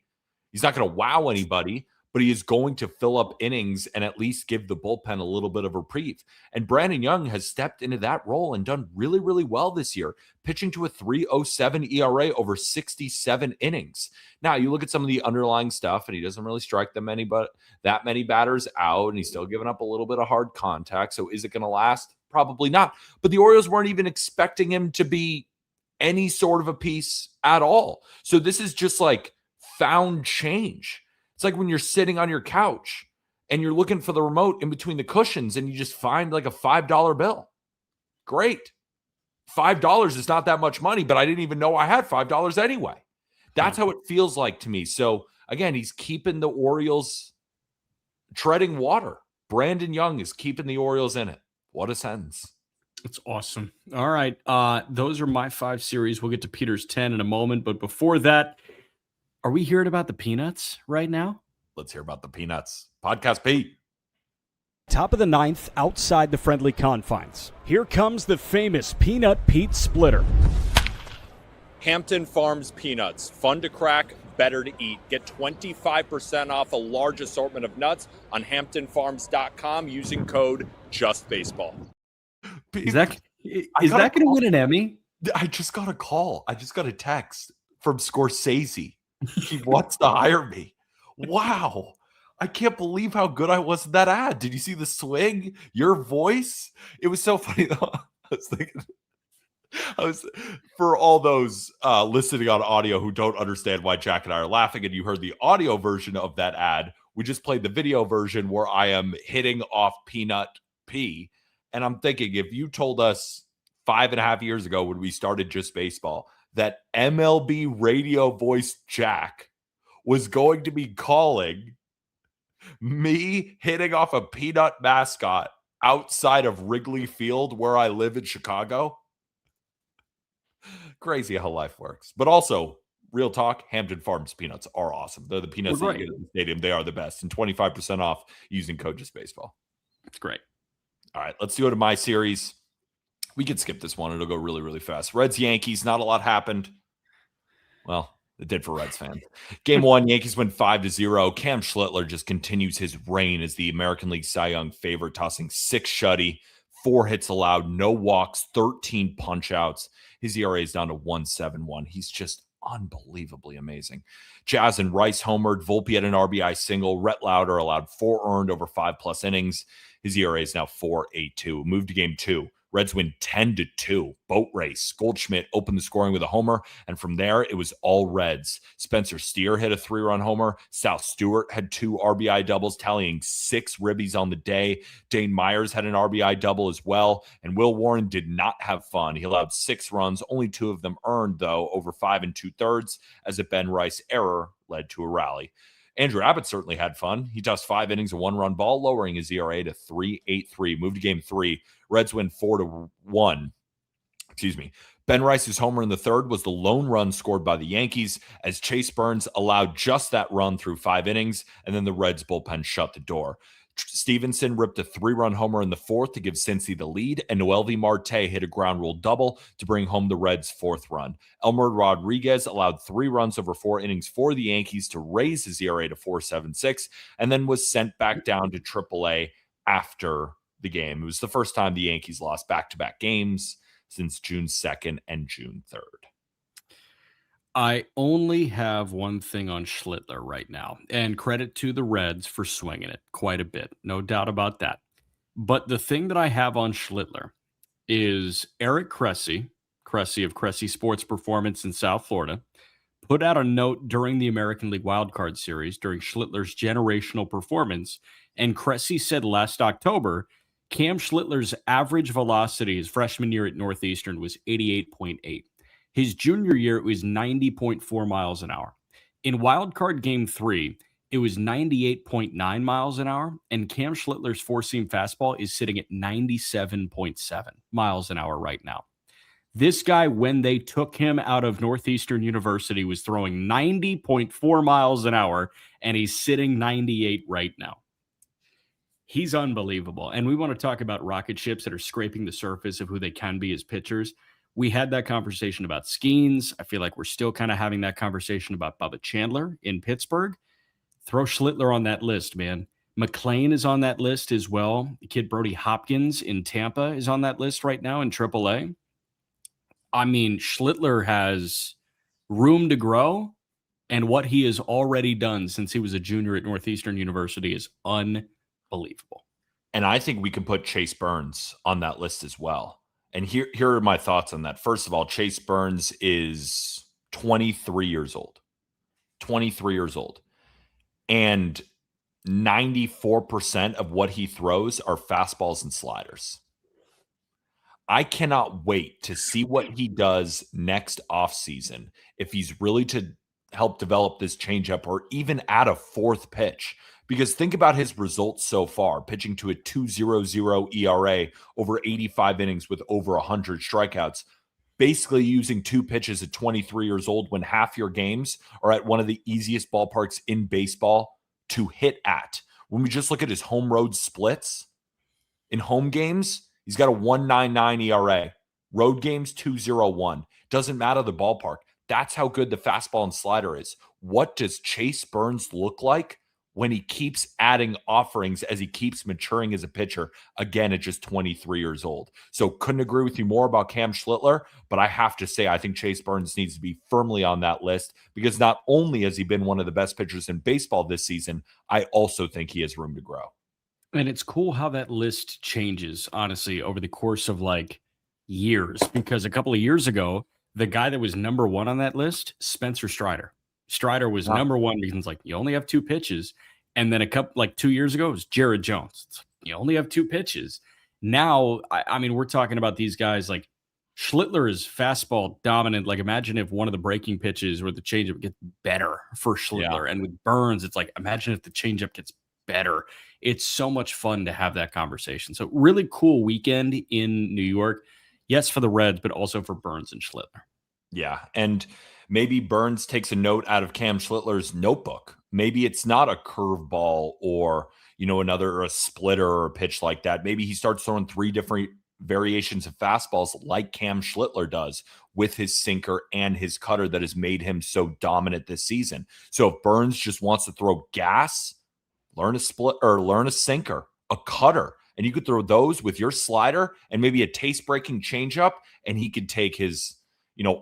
He's not going to wow anybody, but he is going to fill up innings and at least give the bullpen a little bit of reprieve. And Brandon Young has stepped into that role and done really, really well this year, pitching to a 3.07 ERA over 67 innings. Now, you look at some of the underlying stuff, and he doesn't really strike that many batters out, and he's still giving up a little bit of hard contact. So is it going to last? Probably not. But the Orioles weren't even expecting him to be any sort of a piece at all. So this is just like found change. It's like when you're sitting on your couch and you're looking for the remote in between the cushions and you just find like a $5 bill. Great. $5 is not that much money, but I didn't even know I had $5 anyway. That's how it feels like to me. So again, he's keeping the Orioles treading water. Brandon Young is keeping the Orioles in it. What a sentence. That's awesome. All right. Those are my 5 series. We'll get to Peter's 10 in a moment. But before that, are we hearing about the Peanuts right now? Let's hear about the Peanuts. Podcast Pete. Top of the 9th, outside the friendly confines. Here comes the famous Peanut Pete splitter. Hampton Farms Peanuts. Fun to crack, better to eat. Get 25% off a large assortment of nuts on hamptonfarms.com using code JUSTBASEBALL. Is that going to win an Emmy? I just got a call. I just got a text from Scorsese. He wants to hire me. Wow. I can't believe how good I was in that ad. Did you see the swing? Your voice? It was so funny though. For all those listening on audio who don't understand why Jack and I are laughing, and you heard the audio version of that ad, we just played the video version where I am hitting off Peanut P. And I'm thinking, if you told us 5.5 years ago when we started Just Baseball that MLB radio voice Jack was going to be calling me hitting off a peanut mascot outside of Wrigley Field where I live in Chicago. Crazy how life works. But also, real talk, Hampton Farms peanuts are awesome. They're the peanuts that you get at the stadium. They are the best. And 25% off using code JustBaseball. It's great. All right, let's go to my series. We could skip this one. It'll go really, really fast. Reds, Yankees, not a lot happened. Well, it did for Reds fans. Game 1, Yankees win 5-0. Cam Schlittler just continues his reign as the American League Cy Young favorite, tossing 6 shutty, 4 hits allowed, no walks, 13 punch-outs. His ERA is down to 1.71. He's just unbelievably amazing. Jazz and Rice homered. Volpe had an RBI single. Rhett Lauder allowed 4 earned over 5+ innings. His ERA is now 4.82. Move to game 2. Reds win 10-2. Boat race. Goldschmidt opened the scoring with a homer, and from there, it was all Reds. Spencer Steer hit a 3-run homer. Sal Stewart had 2 RBI doubles, tallying 6 ribbies on the day. Dane Myers had an RBI double as well, and Will Warren did not have fun. He allowed 6 runs, only 2 of them earned, though, over 5 2/3, as a Ben Rice error led to a rally. Andrew Abbott certainly had fun. He tossed 5 innings, a 1-run ball, lowering his ERA to 3.83. Moved to game 3. Reds win 4-1. Ben Rice's homer in the third was the lone run scored by the Yankees as Chase Burns allowed just that run through 5 innings, and then the Reds bullpen shut the door. Stevenson ripped a 3-run homer in the fourth to give Cincy the lead, and Noelvi Marte hit a ground rule double to bring home the Reds' 4th run. Elmer Rodriguez allowed 3 runs over 4 innings for the Yankees to raise his ERA to 4.76, and then was sent back down to AAA after the game. It was the first time the Yankees lost back-to-back games since June 2nd and June 3rd. I only have one thing on Schlittler right now, and credit to the Reds for swinging it quite a bit. No doubt about that. But the thing that I have on Schlittler is Eric Cressy of Cressy Sports Performance in South Florida, put out a note during the American League Wildcard Series during Schlittler's generational performance, and Cressy said last October, Cam Schlittler's average velocity his freshman year at Northeastern was 88.8. His junior year, it was 90.4 miles an hour. In wildcard game 3, it was 98.9 miles an hour, and Cam Schlittler's four-seam fastball is sitting at 97.7 miles an hour right now. This guy, when they took him out of Northeastern University, was throwing 90.4 miles an hour, and he's sitting 98 right now. He's unbelievable. And we want to talk about rocket ships that are scraping the surface of who they can be as pitchers. We had that conversation about Skeens. I feel like we're still kind of having that conversation about Bubba Chandler in Pittsburgh. Throw Schlittler on that list, man. McLean is on that list as well. The kid Brody Hopkins in Tampa is on that list right now in AAA. I mean, Schlittler has room to grow, and what he has already done since he was a junior at Northeastern University is unbelievable. And I think we can put Chase Burns on that list as well. And here are my thoughts on that. First of all, Chase Burns is 23 years old. 23 years old. And 94% of what he throws are fastballs and sliders. I cannot wait to see what he does next offseason if he's really to help develop this changeup or even add a 4th pitch. Because think about his results so far, pitching to a 2.00 ERA over 85 innings with over 100 strikeouts, basically using 2 pitches at 23 years old when half your games are at one of the easiest ballparks in baseball to hit at. When we just look at his home road splits, in home games, he's got a 1.99 ERA. Road games, 2.01. Doesn't matter the ballpark. That's how good the fastball and slider is. What does Chase Burns look like when he keeps adding offerings as he keeps maturing as a pitcher, again, at just 23 years old? So couldn't agree with you more about Cam Schlittler, but I have to say I think Chase Burns needs to be firmly on that list because not only has he been one of the best pitchers in baseball this season, I also think he has room to grow. And it's cool how that list changes, honestly, over the course of like years, because a couple of years ago, the guy that was number 1 on that list, Spencer Strider. Strider was number 1 because it's like, you only have 2 pitches. And then 2 years ago, it was Jared Jones. It's like, you only have 2 pitches. Now, I mean, we're talking about these guys like Schlittler is fastball dominant. Like, imagine if one of the breaking pitches or the changeup gets better for Schlittler. Yeah. And with Burns, it's like, imagine if the changeup gets better. It's so much fun to have that conversation. So really cool weekend in New York. Yes, for the Reds, but also for Burns and Schlittler. Yeah, and maybe Burns takes a note out of Cam Schlittler's notebook. Maybe it's not a curveball or, a splitter or a pitch like that. Maybe he starts throwing 3 different variations of fastballs like Cam Schlittler does with his sinker and his cutter that has made him so dominant this season. So if Burns just wants to throw gas, learn a split or learn a sinker, a cutter, and you could throw those with your slider and maybe a taste-breaking changeup, and he could take his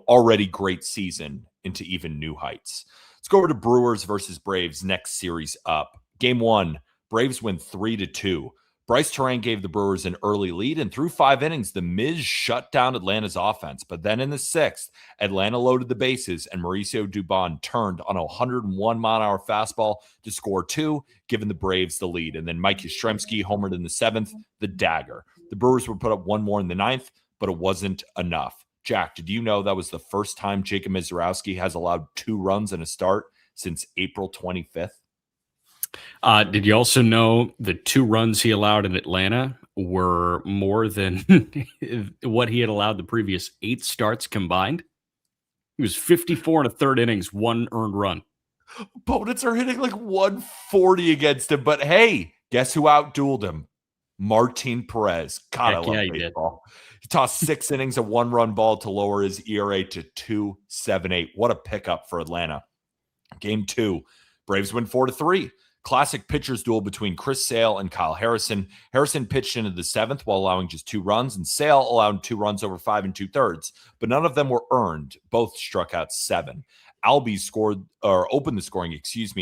already great season into even new heights. Let's go over to Brewers versus Braves next series up. Game 1, Braves win 3-2. Bryce Harper gave the Brewers an early lead, and through 5 innings, the Miz shut down Atlanta's offense. But then in the 6th, Atlanta loaded the bases, and Mauricio Dubon turned on a 101-mile-an-hour fastball to score 2, giving the Braves the lead. And then Mike Yastrzemski homered in the 7th, the dagger. The Brewers would put up 1 more in the 9th, but it wasn't enough. Jack, did you know that was the first time Jacob Misiorowski has allowed 2 runs in a start since April 25th? Did you also know the 2 runs he allowed in Atlanta were more than what he had allowed the previous 8 starts combined. He was 54 and a third innings, 1 earned run. Opponents are hitting like 140 against him, but hey, guess who outdueled him? Martin Perez. God, I love baseball. He tossed 6 innings, a 1-run ball to lower his ERA to 2.78. What a pickup for Atlanta. Game 2, Braves win 4-3. Classic pitchers duel between Chris Sale and Kyle Harrison. Harrison pitched into the 7th while allowing just 2 runs, and Sale allowed 2 runs over 5 2/3, but none of them were earned. Both struck out 7. Albies opened the scoring, in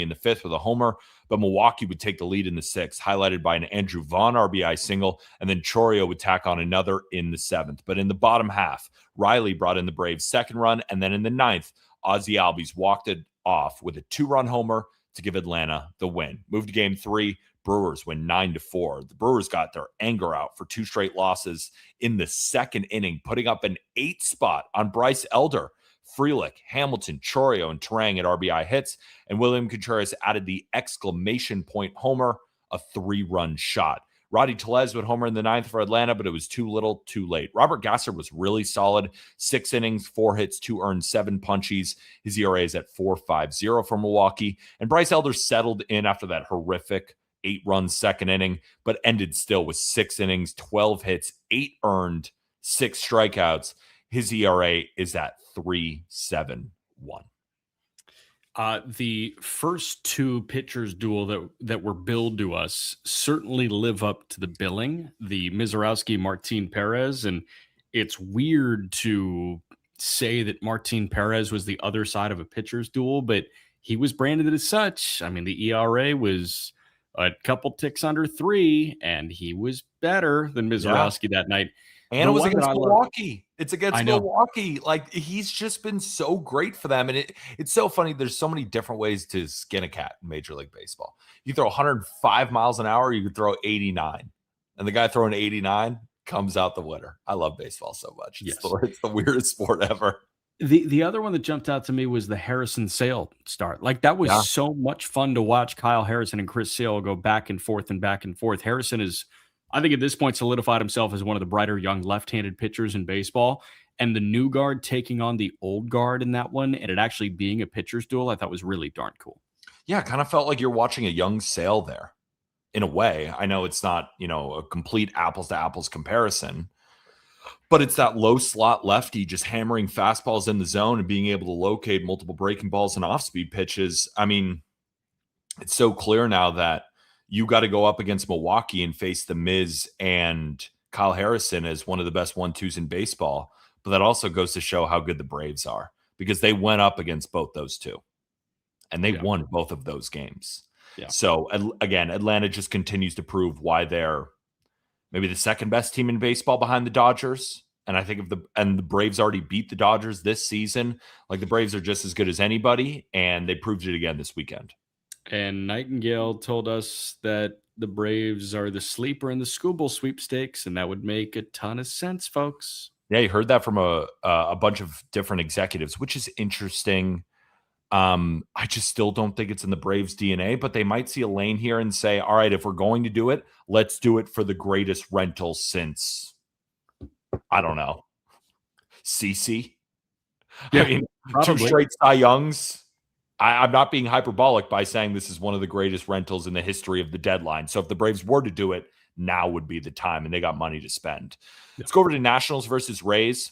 the 5th with a homer, but Milwaukee would take the lead in the 6th, highlighted by an Andrew Vaughn RBI single, and then Chourio would tack on another in the 7th. But in the bottom half, Riley brought in the Braves' 2nd run, and then in the 9th, Ozzie Albies walked it off with a 2-run homer to give Atlanta the win. Move to game 3. Brewers win 9-4. The Brewers got their anger out for 2 straight losses in the 2nd inning, putting up an 8 spot on Bryce Elder. Frelick, Hamilton, Chourio, and Terang at RBI hits, and William Contreras added the exclamation point homer, a 3-run shot. Roddy Tellez would homer in the 9th for Atlanta, but it was too little, too late. Robert Gasser was really solid. 6 innings, 4 hits, 2 earned, 7 punchies. His ERA is at 4.50 for Milwaukee. And Bryce Elder settled in after that horrific 8-run 2nd inning, but ended still with 6 innings, 12 hits, 8 earned, 6 strikeouts. His ERA is at 3.71. The first 2 pitchers duel that were billed to us certainly live up to the billing. The Mizorowski Martin Perez, and it's weird to say that Martin Perez was the other side of a pitcher's duel, but he was branded as such. I mean, the ERA was a couple ticks under 3, and he was better than Mizorowski that night. And it was against Milwaukee. It's against Milwaukee. Like, he's just been so great for them. And it's so funny. There's so many different ways to skin a cat in Major League Baseball. You throw 105 miles an hour, you could throw 89. And the guy throwing 89 comes out the winner. I love baseball so much. It's the weirdest sport ever. The other one that jumped out to me was the Harrison Sale start. Like, that was so much fun to watch Kyle Harrison and Chris Sale go back and forth and back and forth. Harrison is, I think at this point, solidified himself as one of the brighter young left-handed pitchers in baseball. And the new guard taking on the old guard in that one, and it actually being a pitcher's duel, I thought was really darn cool. Yeah, it kind of felt like you're watching a young Sale there in a way. I know it's not, a complete apples-to-apples comparison, but it's that low slot lefty just hammering fastballs in the zone and being able to locate multiple breaking balls and off-speed pitches. I mean, it's so clear now that you got to go up against Milwaukee and face the Miz and Kyle Harrison as one of the best 1-2s in baseball. But that also goes to show how good the Braves are, because they went up against both those 2 and they won both of those games. Yeah. So again, Atlanta just continues to prove why they're maybe the 2nd best team in baseball behind the Dodgers. And I think the Braves already beat the Dodgers this season. Like, the Braves are just as good as anybody, and they proved it again this weekend. And Nightingale told us that the Braves are the sleeper in the Skubal sweepstakes, and that would make a ton of sense, folks. Yeah, you heard that from a bunch of different executives, which is interesting. I just still don't think it's in the Braves' DNA, but they might see a lane here and say, all right, if we're going to do it, let's do it for the greatest rental since, I don't know, CC. Yeah, I mean, probably. 2 straight Cy Youngs. I'm not being hyperbolic by saying this is one of the greatest rentals in the history of the deadline. So if the Braves were to do it, now would be the time, and they got money to spend. Yeah. Let's go over to Nationals versus Rays.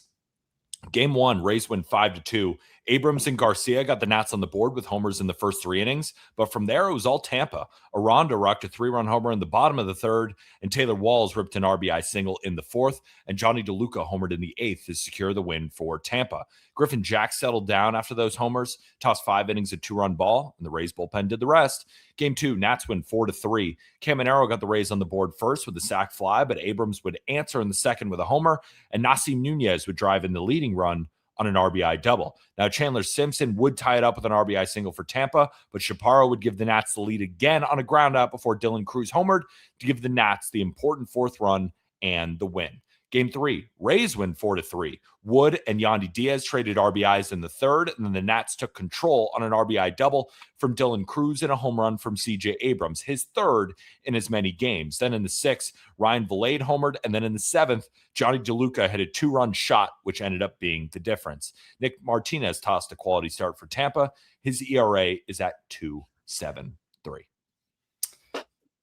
Game 1, Rays win 5-2. Abrams and Garcia got the Nats on the board with homers in the first 3 innings, but from there it was all Tampa. Aranda rocked a 3-run homer in the bottom of the 3rd, and Taylor Walls ripped an RBI single in the 4th, and Johnny DeLuca homered in the 8th to secure the win for Tampa. Griffin Jack settled down after those homers, tossed 5 innings of 2-run ball, and the Rays bullpen did the rest. Game 2, Nats win 4-3. Caminero got the Rays on the board first with a sac fly, but Abrams would answer in the 2nd with a homer, and Nasim Nunez would drive in the leading run on an RBI double. Now, Chandler Simpson would tie it up with an RBI single for Tampa, but Chaparro would give the Nats the lead again on a ground out before Dylan Cruz homered to give the Nats the important 4th run and the win. Game 3, Rays win 4-3. Wood and Yandy Diaz traded RBIs in the third, and then the Nats took control on an RBI double from Dylan Cruz and a home run from CJ Abrams, his third in as many games. Then in the 6th, Ryan Vilade homered, and then in the 7th, Johnny DeLuca hit a 2-run shot, which ended up being the difference. Nick Martinez tossed a quality start for Tampa. His ERA is at 2.73.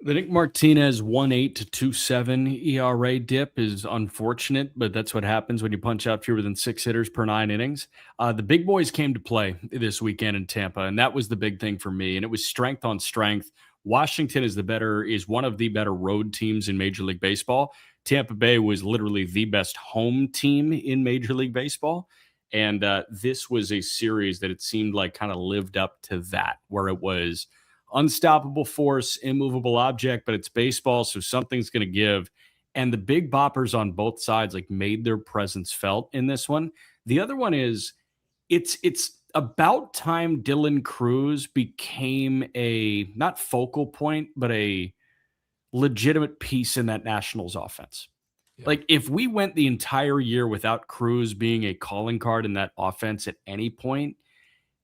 The Nick Martinez 1.8 to 2.7 ERA dip is unfortunate, but that's what happens when you punch out fewer than 6 hitters per 9 innings. The big boys came to play this weekend in Tampa, and that was the big thing for me. And it was strength on strength. Washington is one of the better road teams in Major League Baseball. Tampa Bay was literally the best home team in Major League Baseball. And this was a series that it seemed like kind of lived up to that, where it was unstoppable force, immovable object, but it's baseball, so something's going to give. And the big boppers on both sides made their presence felt in this one. The other one is it's about time Dylan Cruz became a not focal point, but a legitimate piece in that Nationals offense. Yeah. If we went the entire year without Cruz being a calling card in that offense at any point,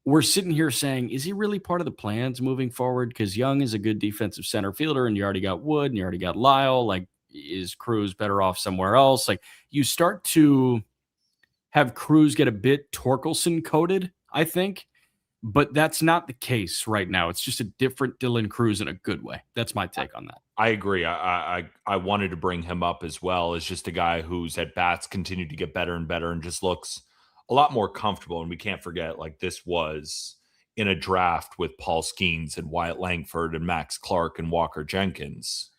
we're sitting here saying, is he really part of the plans moving forward? Because Young is a good defensive center fielder, and you already got Wood, and you already got Lyle. Is Cruz better off somewhere else? You start to have Cruz get a bit Torkelson coded, I think, but that's not the case right now. It's just a different Dylan Cruz in a good way. That's my take on that. I agree. I wanted to bring him up as well as just a guy whose at bats continue to get better and better and just looks a lot more comfortable. And we can't forget, this was in a draft with Paul Skeens and Wyatt Langford and Max Clark and Walker Jenkins.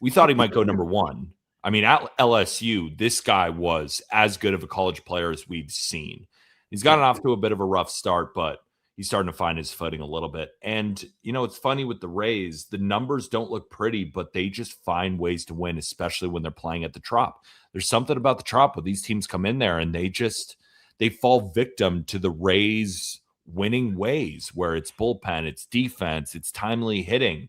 We thought he might go number 1. I mean, at LSU, this guy was as good of a college player as we've seen. He's gotten off to a bit of a rough start, but he's starting to find his footing a little bit. And, it's funny with the Rays, the numbers don't look pretty, but they just find ways to win, especially when they're playing at the Trop. There's something about the Trop where these teams come in there and they fall victim to the Rays winning ways, where it's bullpen, it's defense, it's timely hitting.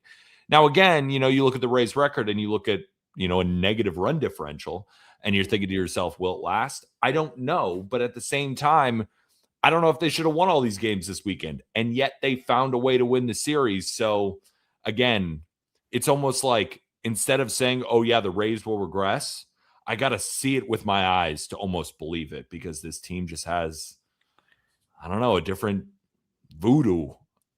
Now, again, you look at the Rays record and you look at, a negative run differential, and you're thinking to yourself, will it last? I don't know. But at the same time, I don't know if they should have won all these games this weekend. And yet they found a way to win the series. So again, it's almost like instead of saying, oh yeah, the Rays will regress, I got to see it with my eyes to almost believe it, because this team just has, I don't know, a different voodoo.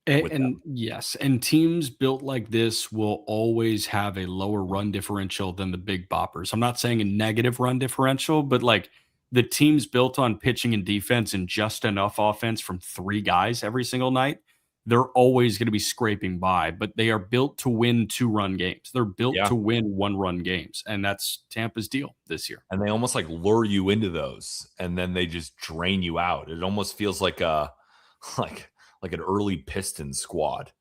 And yes, and teams built like this will always have a lower run differential than the big boppers. I'm not saying a negative run differential, but the teams built on pitching and defense and just enough offense from 3 guys every single night, they're always going to be scraping by, but they are built to win 2-run games. They're built to win 1-run games, and that's Tampa's deal this year. And they almost lure you into those, and then they just drain you out. It almost feels like an early Pistons squad,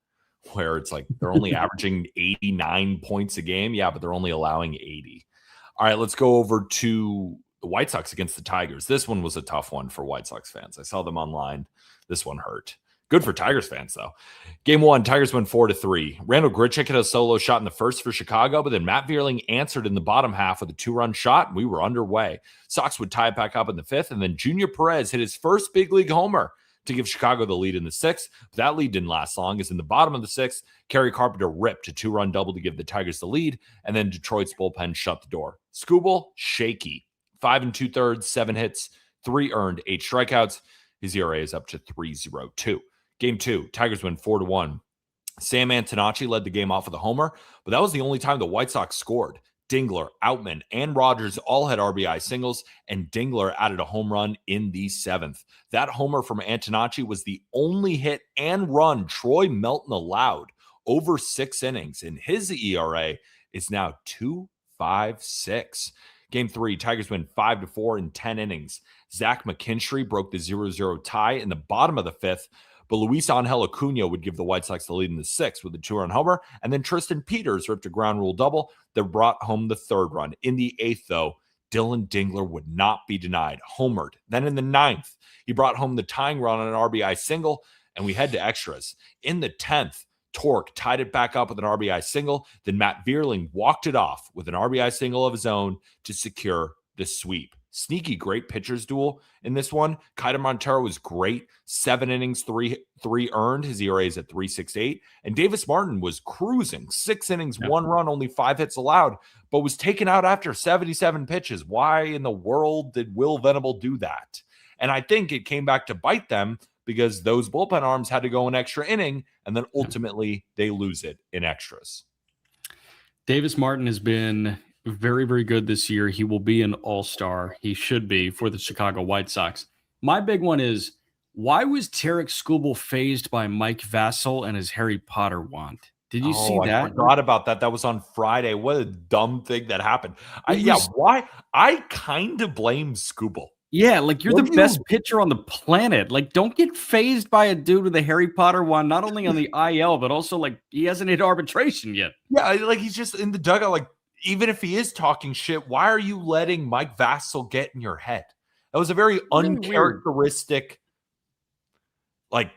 where it's they're only averaging 89 points a game. Yeah, but they're only allowing 80. All right, let's go over to the White Sox against the Tigers. This one was a tough one for White Sox fans. I saw them online. This one hurt. Good for Tigers fans, though. Game 1, Tigers win 4-3. Randall Grichuk hit a solo shot in the first for Chicago, but then Matt Vierling answered in the bottom half with a 2-run shot, and we were underway. Sox would tie it back up in the 5th, and then Junior Perez hit his first big league homer to give Chicago the lead in the 6th. But that lead didn't last long, as in the bottom of the 6th, Kerry Carpenter ripped a 2-run double to give the Tigers the lead, and then Detroit's bullpen shut the door. Skubal, shaky. 5 2/3, 7 hits, 3 earned, 8 strikeouts. His ERA is up to 3.02. Game 2, Tigers win 4-1. Sam Antonacci led the game off with a homer, but that was the only time the White Sox scored. Dingler, Outman, and Rogers all had RBI singles, and Dingler added a home run in the 7th. That homer from Antonacci was the only hit and run Troy Melton allowed over 6 innings, and his ERA is now 2.56. Game 3, Tigers win 5-4 in 10 innings. Zach McKinstry broke the 0-0 tie in the bottom of the 5th, but Luis Angel Acuna would give the White Sox the lead in the 6th with a 2-run homer, and then Tristan Peters ripped a ground rule double that brought home the 3rd run. In the 8th, though, Dylan Dingler would not be denied, homered. Then in the 9th, he brought home the tying run on an RBI single, and we head to extras. In the 10th, Torque tied it back up with an RBI single. Then Matt Vierling walked it off with an RBI single of his own to secure the sweep. Sneaky great pitchers duel in this one. Kyle Montero was great. 7 innings, three earned. His ERA is at 3.68. And Davis Martin was cruising. 6 innings, 1 run, only 5 hits allowed, but was taken out after 77 pitches. Why in the world did Will Venable do that? And I think it came back to bite them because those bullpen arms had to go an extra inning, and then ultimately they lose it in extras. Davis Martin has been very, very good this year. He will be an all-star. He should be for the Chicago White Sox. My big one is, why was Tarik Skubal phased by Mike Vassell and his Harry Potter wand? Did you see that? I forgot about that. That was on Friday. What a dumb thing that happened. Why? I kind of blame Skubal. Yeah, like you're the best pitcher on the planet. Like, don't get phased by a dude with a Harry Potter wand, not only on the IL, but also like he hasn't hit arbitration yet. Yeah, like he's just in the dugout. Like, even if he is talking shit, why are you letting Mike Vassell get in your head? That was a very uncharacteristic, like,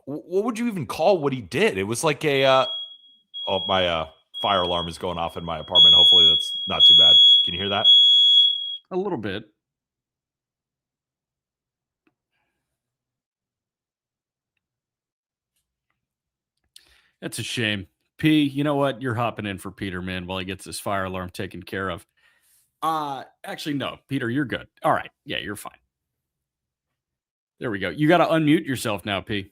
what would you even call what he did? It was like a, my fire alarm is going off in my apartment. Hopefully that's not too bad. Can you hear that? A little bit. That's a shame. P, you know what? You're hopping in for Peter, man, while he gets his fire alarm taken care of. Actually, no, Peter, you're good. All right. Yeah, you're fine. There we go. You got to unmute yourself now, P.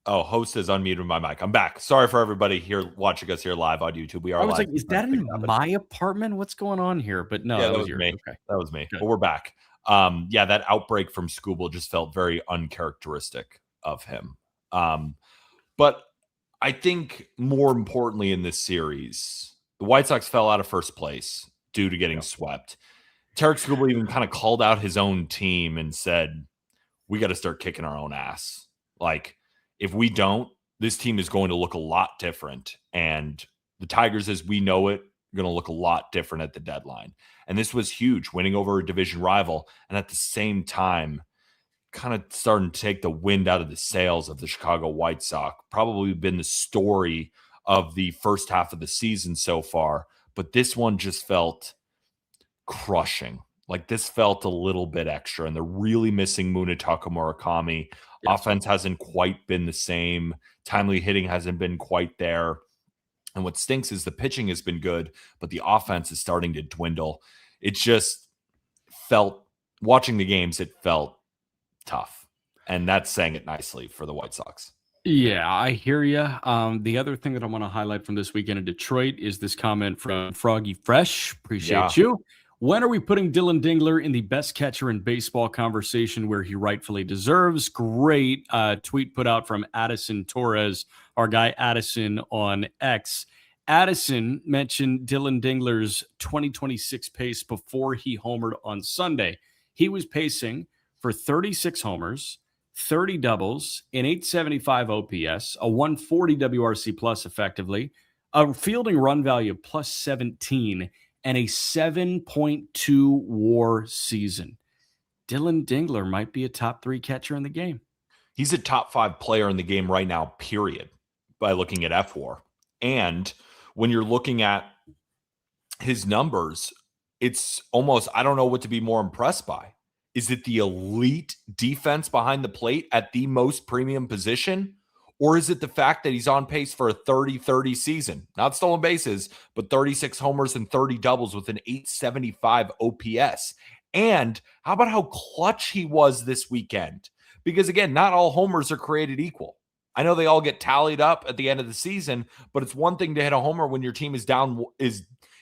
Oh, host has unmuted my mic. I'm back. Sorry for everybody here watching us here live on YouTube. We are. I was live. like, is that in my apartment? What's going on here? But no, that was me. Okay. That was me. Good. But we're back. That outbreak from Skubal just felt very uncharacteristic of him. But I think more importantly in this series, the White Sox fell out of first place due to getting swept. Tarik Skubal even kind of called out his own team and said, we got to start kicking our own ass. Like, if we don't, this team is going to look a lot different. And the Tigers, as we know it, are going to look a lot different at the deadline. And this was huge, winning over a division rival. And at the same time, kind of starting to take the wind out of the sails of the Chicago White Sox. Probably been the story of the first half of the season so far. But this one just felt crushing. Like, this felt a little bit extra. And they're really missing Munetaka Murakami. Yes. Offense hasn't quite been the same. Timely hitting hasn't been quite there. And what stinks is the pitching has been good, but the offense is starting to dwindle. It just felt, watching the games, it felt tough. And that's saying it nicely for the White Sox. Yeah, I hear you. The other thing that I want to highlight from this weekend in Detroit is this comment from Froggy Fresh. Appreciate you. When are we putting Dylan Dingler in the best catcher in baseball conversation where he rightfully deserves? Great tweet put out from Addison Torres, our guy Addison on X. Addison mentioned Dylan Dingler's 2026 pace before he homered on Sunday. He was pacing for 36 homers, 30 doubles, an 875 OPS, a 140 WRC plus effectively, a fielding run value of plus 17, and a 7.2 WAR season. Dylan Dingler might be a top 3 catcher in the game. He's a top 5 player in the game right now, period, by looking at FWAR. And when you're looking at his numbers, it's almost, I don't know what to be more impressed by. Is it the elite defense behind the plate at the most premium position? Or is it the fact that he's on pace for a 30-30 season? Not stolen bases, but 36 homers and 30 doubles with an 875 OPS. And how about how clutch he was this weekend? Because again, not all homers are created equal. I know they all get tallied up at the end of the season, but it's one thing to hit a homer when your team is down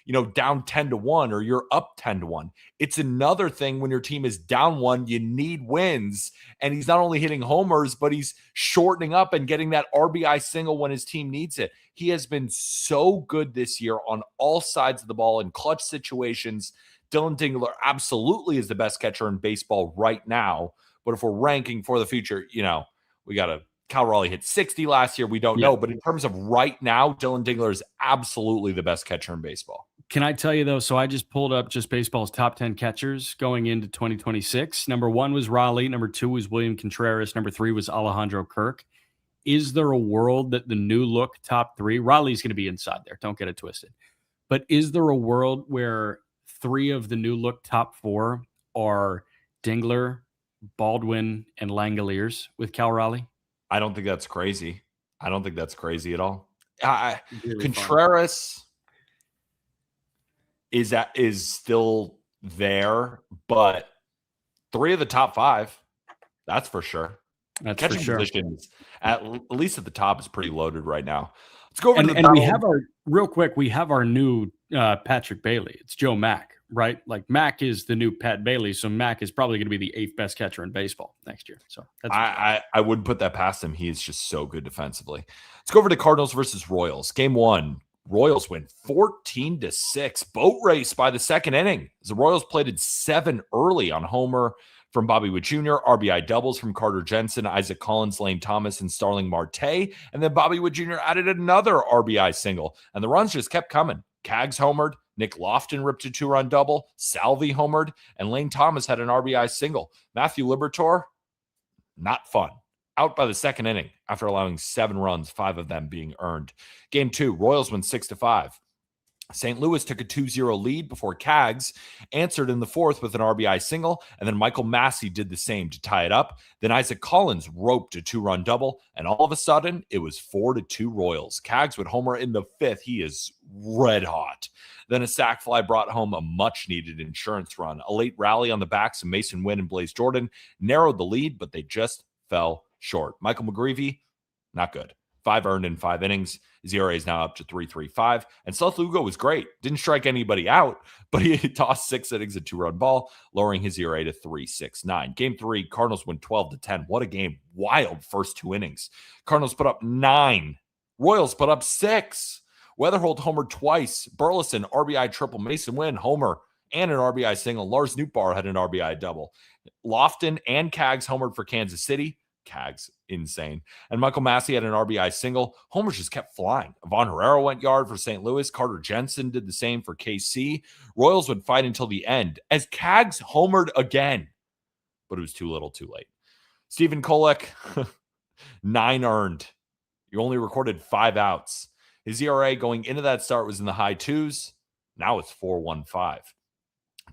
10-1 or you're up 10-1. It's another thing when your team is down 1, you need wins. And he's not only hitting homers, but he's shortening up and getting that RBI single when his team needs it. He has been so good this year on all sides of the ball in clutch situations. Dylan Dingler absolutely is the best catcher in baseball right now. But if we're ranking for the future, we got to, Cal Raleigh hit 60 last year. We don't know. But in terms of right now, Dylan Dingler is absolutely the best catcher in baseball. Can I tell you, though, so I just pulled up just baseball's top 10 catchers going into 2026. Number 1 was Raleigh. Number 2 was William Contreras. Number 3 was Alejandro Kirk. Is there a world that the new look top 3, Raleigh's going to be inside there, don't get it twisted. But is there a world where 3 of the new look top 4 are Dingler, Baldwin, and Langoliers with Cal Raleigh? I don't think that's crazy. I don't think that's crazy at all. Really Contreras is still there, but 3 of the top 5, that's for sure. That's Catching for sure. positions at least at the top is pretty loaded right now. Let's go over to the and we have our real quick. We have our new Patrick Bailey. It's Joe Mack, right? Like Mack is the new Pat Bailey, so Mack is probably going to be the 8th best catcher in baseball next year. So that's I wouldn't put that past him. He is just so good defensively. Let's go over to Cardinals versus Royals. Game 1. Royals win 14-6. Boat race by the second inning. The Royals plated 7 early on homer from Bobby Witt Jr., RBI doubles from Carter Jensen, Isaac Collins, Lane Thomas, and Starling Marte. And then Bobby Witt Jr. added another RBI single. And the runs just kept coming. Cags homered. Nick Lofton ripped a 2-run double. Salvi homered. And Lane Thomas had an RBI single. Matthew Liberatore, not fun. Out by the second inning after allowing 7 runs, 5 of them being earned. Game 2, Royals win 6-5. St. Louis took a 2-0 lead before Cags answered in the 4th with an RBI single, and then Michael Massey did the same to tie it up. Then Isaac Collins roped a 2-run double, and all of a sudden, it was 4-2 Royals. Cags would homer in the 5th. He is red hot. Then a sac fly brought home a much-needed insurance run. A late rally on the backs of Mason Wynn and Blaze Jordan narrowed the lead, but they just fell short. Michael McGreevy, not good. 5 earned in 5 innings. His ERA is now up to 3.35. And Seth Lugo was great. Didn't strike anybody out, but he tossed 6 innings, a 2-run ball, lowering his ERA to 3.69. Game 3, Cardinals win 12-10. What a game. Wild first 2 innings. Cardinals put up 9. Royals put up 6. Weatherholt homered twice. Burleson, RBI triple. Mason Wynn, homer, and an RBI single. Lars Nootbaar had an RBI double. Lofton and Cags homered for Kansas City. Cags, insane. And Michael Massey had an RBI single. Homers just kept flying. Ivan Herrera went yard for St. Louis. Carter Jensen did the same for KC. Royals would fight until the end as Cags homered again, but it was too little too late. Stephen Kolek, 9 earned. You only recorded 5 outs. His ERA going into that start was in the high 2s. Now it's 4.15.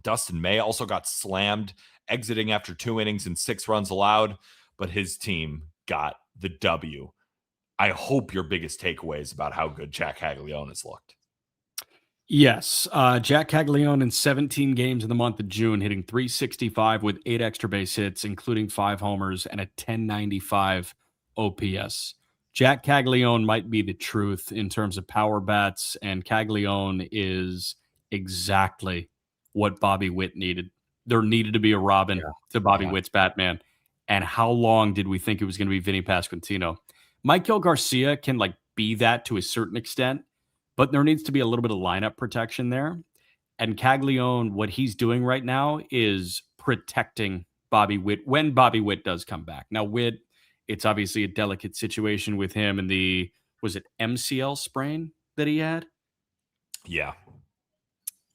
Dustin May also got slammed, exiting after 2 innings and 6 runs allowed, but his team got the W. I hope your biggest takeaway is about how good Jack Caglione has looked. Yes. Jack Caglione in 17 games in the month of June, hitting .365 with 8 extra base hits, including 5 homers and a .1095 OPS. Jack Caglione might be the truth in terms of power bats, and Caglione is exactly what Bobby Witt needed. There needed to be a Robin to Bobby Witt's Batman. And how long did we think it was going to be Vinny Pasquantino? Michael Garcia can be that to a certain extent, but there needs to be a little bit of lineup protection there. And Caglione, what he's doing right now is protecting Bobby Witt when Bobby Witt does come back. Now, Witt, it's obviously a delicate situation with him and was it MCL sprain that he had? Yeah.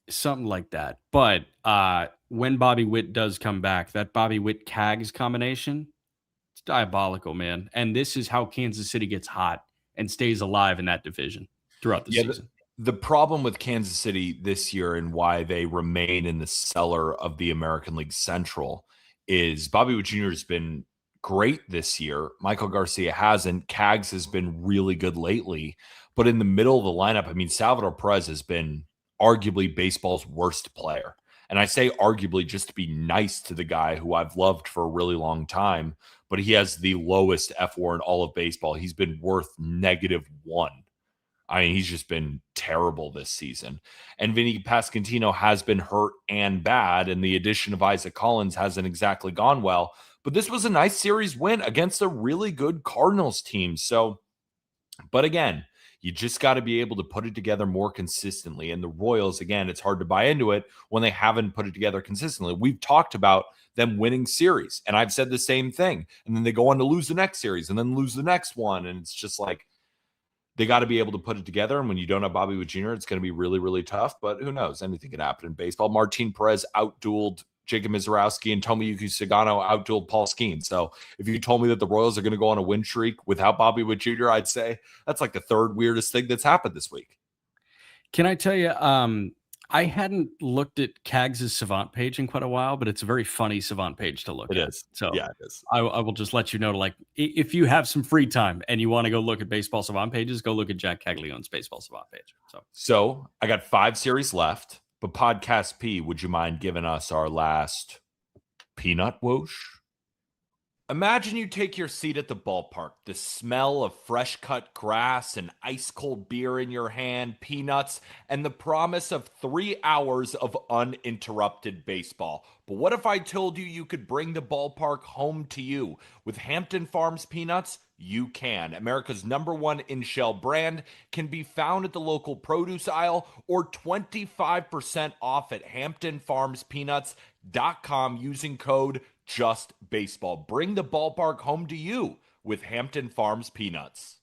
Something like that. But when Bobby Witt does come back, that Bobby Witt-Cags combination, it's diabolical, man. And this is how Kansas City gets hot and stays alive in that division throughout the season. The problem with Kansas City this year and why they remain in the cellar of the American League Central is Bobby Witt Jr. has been great this year. Michael Garcia hasn't. Cags has been really good lately. But in the middle of the lineup, Salvador Perez has been arguably baseball's worst player. And I say arguably just to be nice to the guy who I've loved for a really long time, but he has the lowest F4 in all of baseball. He's been worth -1. He's just been terrible this season. And Vinny Pasquantino has been hurt and bad, and the addition of Isaac Collins hasn't exactly gone well. But this was a nice series win against a really good Cardinals team. But again, you just got to be able to put it together more consistently. And the Royals, again, it's hard to buy into it when they haven't put it together consistently. We've talked about them winning series, and I've said the same thing. And then they go on to lose the next series and then lose the next one. And it's just they got to be able to put it together. And when you don't have Bobby Witt Jr., it's going to be really, really tough. But who knows? Anything can happen in baseball. Martin Perez outdueled Jacob Mizorowski, and Tomoyuki Sagano outdueled Paul Skeen. So if you told me that the Royals are going to go on a win streak without Bobby Witt Jr., I'd say that's the third weirdest thing that's happened this week. Can I tell you, I hadn't looked at Kags' Savant page in quite a while, but it's a very funny Savant page to look It at. is. So Yeah, it is. I will just let you know, like, if you have some free time and you want to go look at Baseball Savant pages, go look at Jack Caglione's Baseball Savant page. So I got 5 series left, but Podcast P, would you mind giving us our last peanut whoosh? Imagine you take your seat at the ballpark, the smell of fresh cut grass and ice cold beer in your hand, peanuts, and the promise of 3 hours of uninterrupted baseball. But what if I told you you could bring the ballpark home to you? With Hampton Farms peanuts, you can. America's #1 in-shell brand can be found at the local produce aisle or 25% off at hamptonfarmspeanuts.com using code JustBaseball. Bring the ballpark home to you with Hampton Farms peanuts.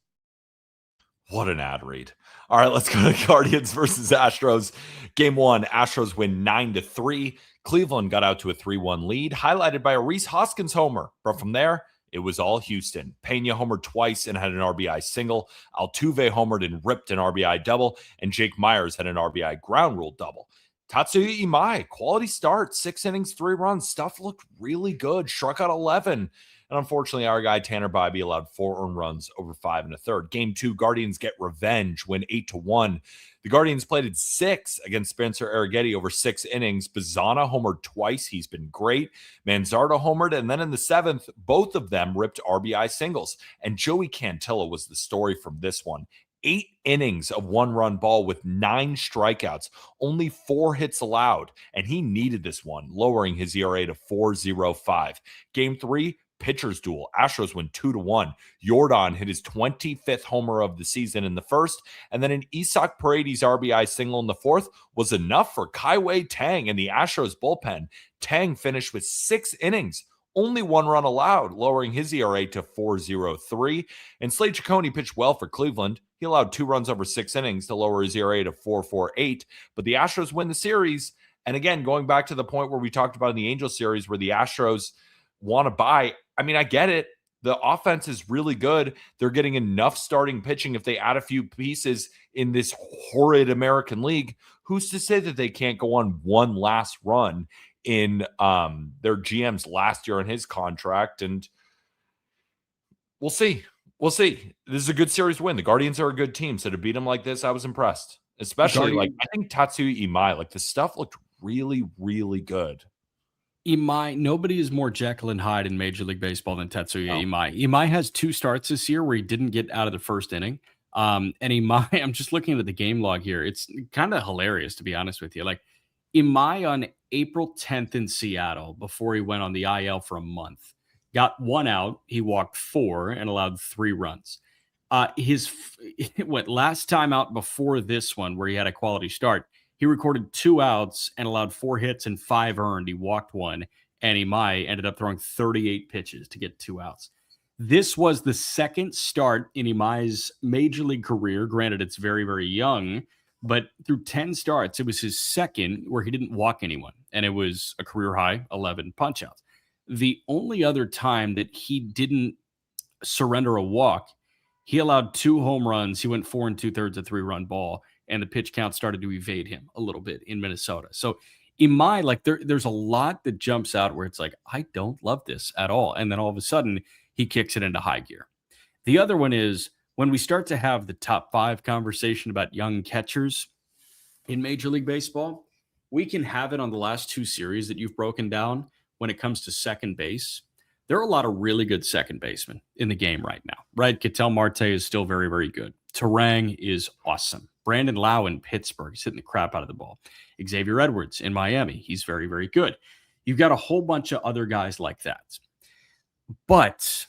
What an ad read. All right, let's go to Guardians versus Astros. Game 1, Astros win 9-3. Cleveland got out to a 3-1 lead, highlighted by a Rhys Hoskins homer. But from there, it was all Houston. Pena homered twice and had an RBI single. Altuve homered and ripped an RBI double. And Jake Myers had an RBI ground rule double. Tatsuya Imai, quality start, 6 innings, 3 runs. Stuff looked really good. Struck out 11. And unfortunately, our guy Tanner Bybee allowed 4 earned runs over 5 1/3. Game 2, Guardians get revenge, win 8-1. The Guardians played at 6 against Spencer Arrighetti over 6 innings. Bazzana homered twice. He's been great. Manzardo homered. And then in the 7th, both of them ripped RBI singles. And Joey Cantillo was the story from this one. 8 innings of 1-run ball with 9 strikeouts, only 4 hits allowed, and he needed this one, lowering his ERA to 4.05. Game 3, pitchers duel. Astros win 2-1. Yordan hit his 25th homer of the season in the first, and then an Isak Paredes RBI single in the 4th was enough for Kaiwei Tang and the Astros bullpen. Tang finished with 6 innings, only 1 run allowed, lowering his ERA to 4.03. And Slade Ciccone pitched well for Cleveland. He allowed 2 runs over 6 innings to lower his ERA to 4.48. But the Astros win the series. And again, going back to the point where we talked about in the Angels series where the Astros want to buy, I mean, I get it. The offense is really good. They're getting enough starting pitching. If they add a few pieces in this horrid American League, who's to say that they can't go on one last run in their GM's last year on his contract? And we'll see. We'll see. This is a good series win. The Guardians are a good team. So to beat them like this, I was impressed. Especially, I think Tatsuya Imai, the stuff looked really, really good. Imai, nobody is more Jekyll and Hyde in Major League Baseball than Tatsuya Imai. Imai has 2 starts this year where he didn't get out of the first inning. And Imai, I'm just looking at the game log here. It's kind of hilarious, to be honest with you. Like, Imai on April 10th in Seattle, before he went on the IL for a month, got 1 out. He walked 4 and allowed 3 runs. His last time out before this one, where he had a quality start, he recorded 2 outs and allowed 4 hits and 5 earned. He walked 1, and Imai ended up throwing 38 pitches to get 2 outs. This was the second start in Imai's major league career. Granted, it's very, very young, but through 10 starts, it was his second where he didn't walk anyone, and it was a career high 11 punch-outs. The only other time that he didn't surrender a walk, he allowed 2 home runs. He went 4 2/3 a 3-run ball, and the pitch count started to evade him a little bit in Minnesota. So Imai, there's a lot that jumps out where it's like, I don't love this at all. And then all of a sudden, he kicks it into high gear. The other one is when we start to have the top 5 conversation about young catchers in Major League Baseball, we can have it on the last 2 series that you've broken down when it comes to second base. There are a lot of really good second basemen in the game right now, right? Ketel Marte is still very, very good. Terang is awesome. Brandon Lau in Pittsburgh is hitting the crap out of the ball. Xavier Edwards in Miami, he's very, very good. You've got a whole bunch of other guys like that. But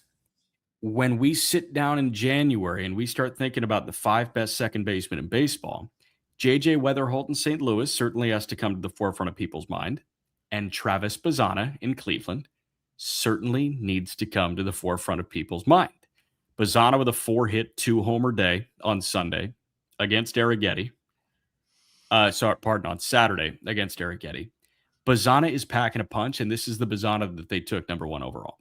when we sit down in January and we start thinking about the 5 best second basemen in baseball, J.J. Weatherholt in St. Louis certainly has to come to the forefront of people's mind. And Travis Bazzana in Cleveland certainly needs to come to the forefront of people's mind. Bazzana with a 4-hit, 2-homer day on Sunday against Arrighetti. On Saturday against Arrighetti. Bazzana is packing a punch, and this is the Bazzana that they took #1 overall.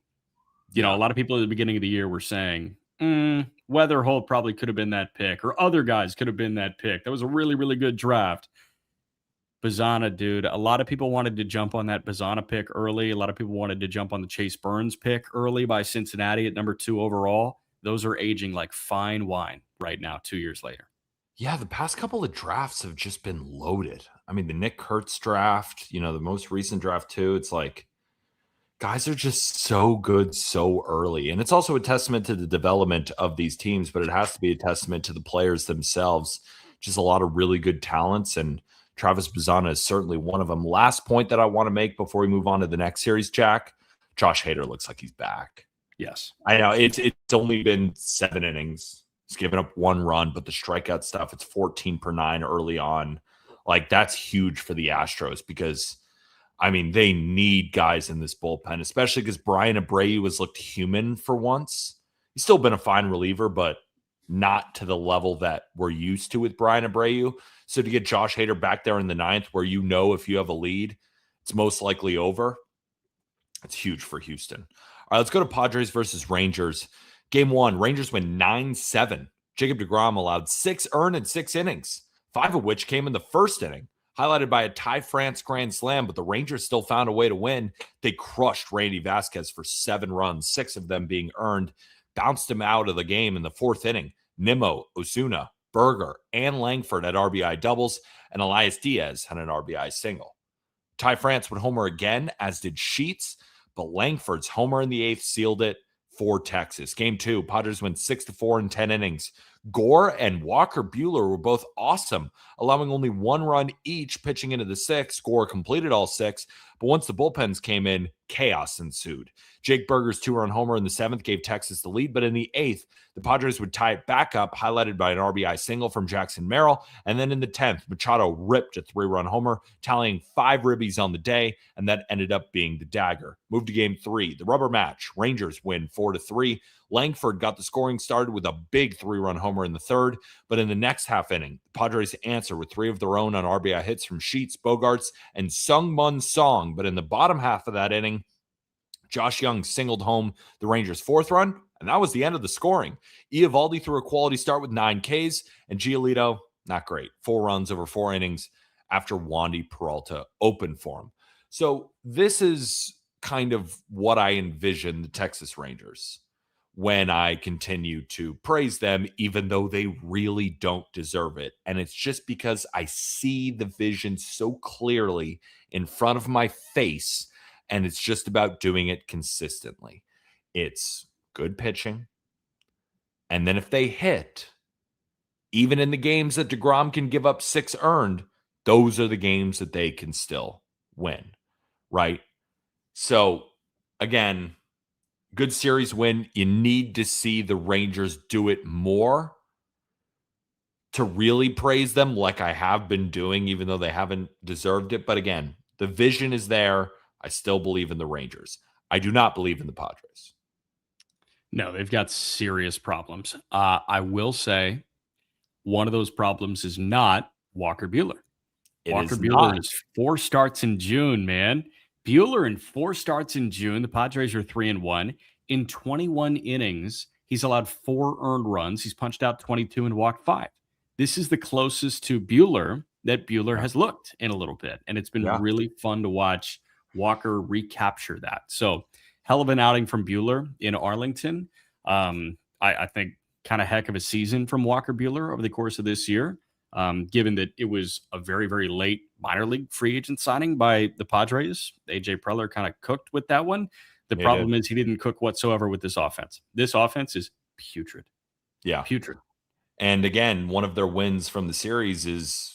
You know, a lot of people at the beginning of the year were saying, Weatherholt probably could have been that pick, or other guys could have been that pick. That was a really, really good draft. Bazana, dude. A lot of people wanted to jump on that Bazana pick early. A lot of people wanted to jump on the Chase Burns pick early by Cincinnati at number 2 overall. Those are aging like fine wine right now, 2 years later. Yeah, the past couple of drafts have just been loaded. I mean, the Nick Kurtz draft, the most recent draft too, it's like guys are just so good so early. And it's also a testament to the development of these teams, but it has to be a testament to the players themselves. Just a lot of really good talents, and Travis Bazana is certainly one of them. Last point that I want to make before we move on to the next series, Jack. Josh Hader looks like he's back. Yes. I know it's only been 7 innings. He's given up 1 run, but the strikeout stuff, it's 14 per 9 early on. Like, that's huge for the Astros because, I mean, they need guys in this bullpen, especially because Brian Abreu has looked human for once. He's still been a fine reliever, but not to the level that we're used to with Brian Abreu. So to get Josh Hader back there in the 9th where if you have a lead, it's most likely over, it's huge for Houston. All right, let's go to Padres versus Rangers. Game 1, Rangers win 9-7. Jacob deGrom allowed 6 earned in 6 innings, 5 of which came in the first inning, highlighted by a Ty France grand slam, but the Rangers still found a way to win. They crushed Randy Vasquez for 7 runs, 6 of them being earned, bounced him out of the game in the 4th inning. Nimmo, Ozuna, Berger, and Langford had RBI doubles, and Elias Diaz had an RBI single. Ty France would homer again, as did Sheets, but Langford's homer in the 8th sealed it for Texas. Game 2, Padres win 6-4 in 10 innings. Gore and Walker Buehler were both awesome, allowing only 1 run each pitching into the 6th. Gore completed all 6, but once the bullpens came in, chaos ensued. Jake Berger's 2-run homer in the 7th gave Texas the lead, but in the 8th, the Padres would tie it back up, highlighted by an RBI single from Jackson Merrill, and then in the 10th, Machado ripped a 3-run homer, tallying 5 ribbies on the day, and that ended up being the dagger. Move to Game 3, the rubber match. Rangers win 4-3. Langford got the scoring started with a big 3-run homer in the 3rd, but in the next half inning, the Padres answer with 3 of their own on RBI hits from Sheets, Bogarts, and Sung-Mun Song. But in the bottom half of that inning, Josh Young singled home the Rangers' 4th run, and that was the end of the scoring. Eovaldi threw a quality start with 9 Ks, and Giolito, not great. 4 runs over 4 innings after Wandy Peralta opened for him. So this is kind of what I envision the Texas Rangers when I continue to praise them, even though they really don't deserve it. And it's just because I see the vision so clearly in front of my face, and it's just about doing it consistently. It's good pitching. And then if they hit, even in the games that deGrom can give up 6 earned, those are the games that they can still win, right? So, again, good series win. You need to see the Rangers do it more to really praise them like I have been doing, even though they haven't deserved it. But again, the vision is there. I still believe in the Rangers. I do not believe in the Padres. No, they've got serious problems. I will say one of those problems is not Walker Buehler. Walker Buehler is 4 starts in June, man. Buehler in 4 starts in June. The Padres are 3-1. In 21 innings, he's allowed 4 earned runs. He's punched out 22 and walked 5. This is the closest to Buehler that Buehler has looked in a little bit. And it's been really fun to watch Walker recapture that. So hell of an outing from Buehler in Arlington. I think kind of heck of a season from Walker Buehler over the course of this year, given that it was a very, very late minor league free agent signing by the Padres. AJ Preller kind of cooked with that one. The problem is he didn't cook whatsoever with this offense. This offense is putrid. Yeah. Putrid. And again, one of their wins from the series is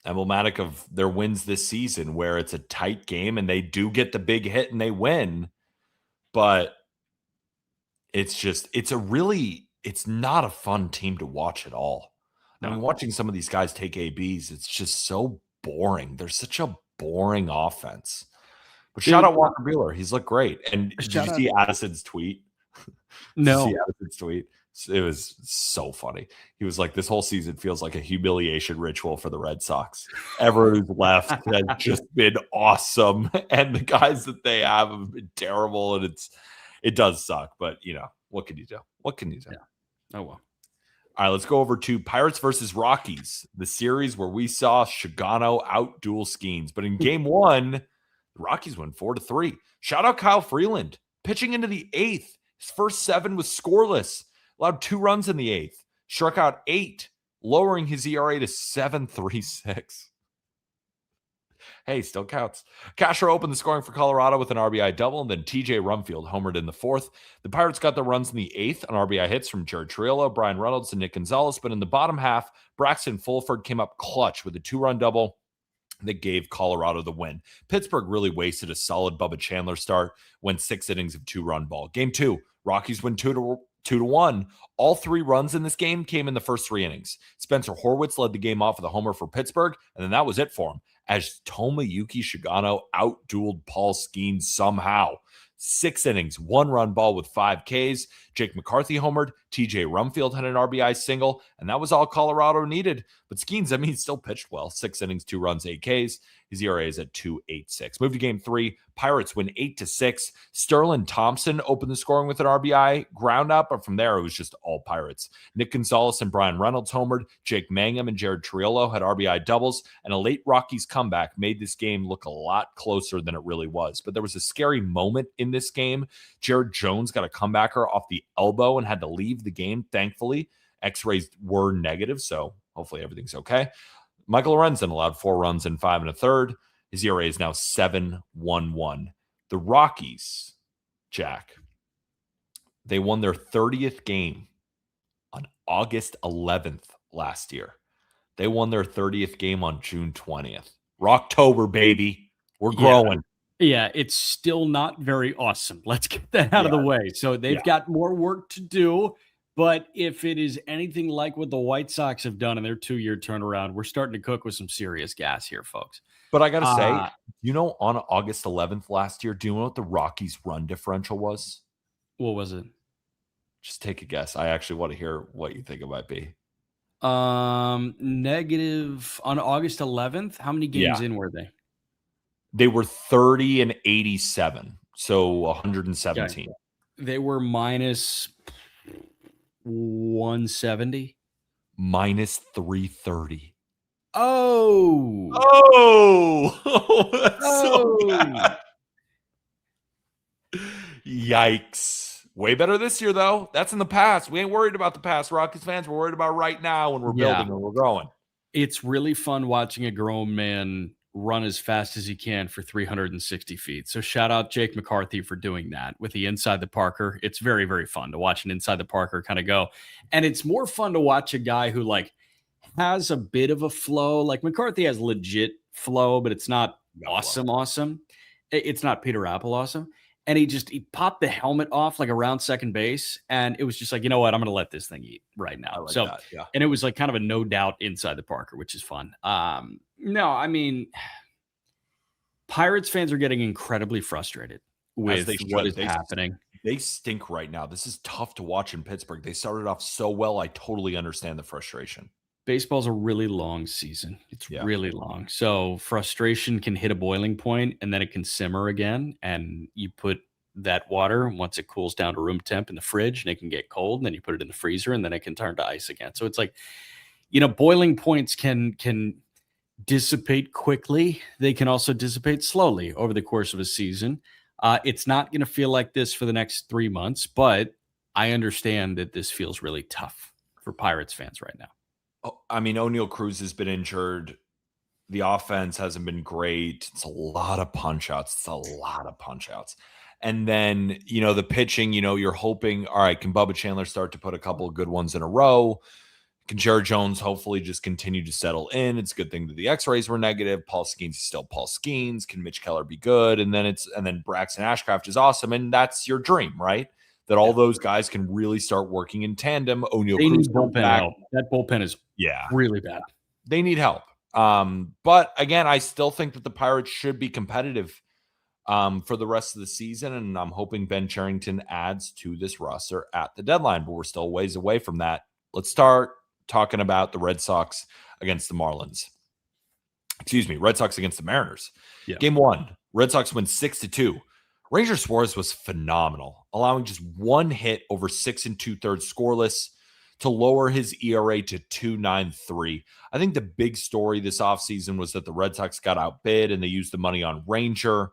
emblematic of their wins this season, where it's a tight game and they do get the big hit and they win. But it's not a fun team to watch at all. No. I mean, watching some of these guys take ABs, it's just so boring. They're such a boring offense. But shout out Walker Buehler. He's looked great. And did you see Addison's tweet? No. Did you see Addison's tweet? It was so funny. He was like, this whole season feels like a humiliation ritual for the Red Sox. Everyone who's left has just been awesome. And the guys that they have been terrible. And it does suck. But, what can you do? What can you do? Yeah. Oh, well. All right, let's go over to Pirates versus Rockies, the series where we saw Shigano outduel Skeens. But in game one, the Rockies win 4-3. Shout out Kyle Freeland, pitching into the eighth. His first 7 was scoreless, allowed 2 runs in the eighth, struck out 8, lowering his ERA to 7.36. Hey, still counts. Castro opened the scoring for Colorado with an RBI double, and then TJ Rumfield homered in the 4th. The Pirates got the runs in the 8th on RBI hits from Jared Triolo, Brian Reynolds, and Nick Gonzalez. But in the bottom half, Braxton Fulford came up clutch with a 2-run double that gave Colorado the win. Pittsburgh really wasted a solid Bubba Chandler start, went 6 innings of 2-run ball. Game 2, Rockies win 2-1. All 3 runs in this game came in the first 3 innings. Spencer Horwitz led the game off with a homer for Pittsburgh, and then that was it for him, as Tomoyuki Shigano outdueled Paul Skeens somehow. 6 innings, 1-run ball with 5 Ks. Jake McCarthy homered. TJ Rumfield had an RBI single, and that was all Colorado needed. But Skeens, he still pitched well. 6 innings, 2 runs, 8 Ks. His ERA is at 2.86. Move to game 3. Pirates win 8-6. Sterling Thompson opened the scoring with an RBI ground up, but from there it was just all Pirates. Nick Gonzalez and Brian Reynolds homered. Jake Mangum and Jared Triolo had RBI doubles, and a late Rockies comeback made this game look a lot closer than it really was. But there was a scary moment in this game. Jared Jones got a comebacker off the elbow and had to leave the game, thankfully. X-rays were negative, so hopefully everything's okay. Michael Lorenzen allowed 4 runs in 5 1/3. His ERA is now 7.11. The Rockies, Jack, they won their 30th game on August 11th last year. They won their 30th game on June 20th. Rocktober, baby. We're growing. Yeah, it's still not very awesome. Let's get that out of the way. So they've got more work to do. But if it is anything like what the White Sox have done in their 2-year turnaround, we're starting to cook with some serious gas here, folks. But I got to say, on August 11th last year, do you know what the Rockies' run differential was? What was it? Just take a guess. I actually want to hear what you think it might be. Negative on August 11th. How many games in were they? They were 30-87, so 117. Okay. They were minus 170. Minus 330. Oh, that's so bad. Yikes. Way better this year, though. That's in the past. We ain't worried about the past, Rockies fans. We're worried about right now when we're building and we're growing. It's really fun watching a grown man run as fast as he can for 360 feet. So shout out Jake McCarthy for doing that with the inside the Parker. It's very, very fun to watch an inside the Parker kind of go. And it's more fun to watch a guy who has a bit of a flow. Like McCarthy has legit flow, but it's not awesome. It's not Peter Apple awesome. And he popped the helmet off around second base. And it was just you know what? I'm going to let this thing eat right now. And it was kind of a no doubt inside the Parker, which is fun. No, I mean, Pirates fans are getting incredibly frustrated with what is happening. They stink right now. This is tough to watch in Pittsburgh. They started off so well. I totally understand the frustration. Baseball's a really long season. It's really long. So frustration can hit a boiling point and then it can simmer again. And you put that water, once it cools down to room temp in the fridge, and it can get cold, and then you put it in the freezer and then it can turn to ice again. So it's boiling points can dissipate quickly. They can also dissipate slowly over the course of a season. It's not going to feel like this for the next 3 months, but I understand that this feels really tough for Pirates fans right now. O'Neal Cruz has been injured. The offense hasn't been great. It's a lot of punch outs. And then, the pitching, you're hoping, all right, can Bubba Chandler start to put a couple of good ones in a row? Can Jared Jones hopefully just continue to settle in? It's a good thing that the X-rays were negative. Paul Skeens is still Paul Skeens. Can Mitch Keller be good? And then Braxton Ashcraft is awesome. And that's your dream, right? That all those guys can really start working in tandem. O'Neal Cruz bullpen help. That bullpen is really bad. They need help. But again, I still think that the Pirates should be competitive for the rest of the season. And I'm hoping Ben Cherington adds to this roster at the deadline, but we're still ways away from that. Let's start talking about the Red Sox against the Marlins. Red Sox against the Mariners. Yeah. Game 1, Red Sox win 6-2. Ranger Suarez was phenomenal, allowing just 1 hit over 6 2/3 scoreless. to lower his ERA to 2.93. I think the big story this offseason was that the Red Sox got outbid and they used the money on Ranger.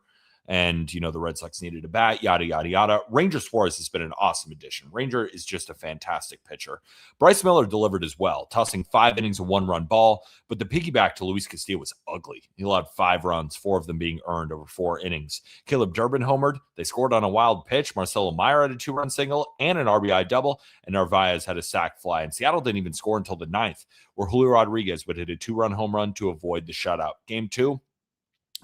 And, the Red Sox needed a bat, yada, yada, yada. Ranger Suarez has been an awesome addition. Ranger is just a fantastic pitcher. Bryce Miller delivered as well, tossing 5 innings of 1-run ball. But the piggyback to Luis Castillo was ugly. He allowed 5 runs, 4 of them being earned over 4 innings. Caleb Durbin homered. They scored on a wild pitch. Marcelo Meyer had a 2-run single and an RBI double. And Narvaez had a sac fly. And Seattle didn't even score until the 9th, where Julio Rodriguez would hit a 2-run home run to avoid the shutout. Game 2.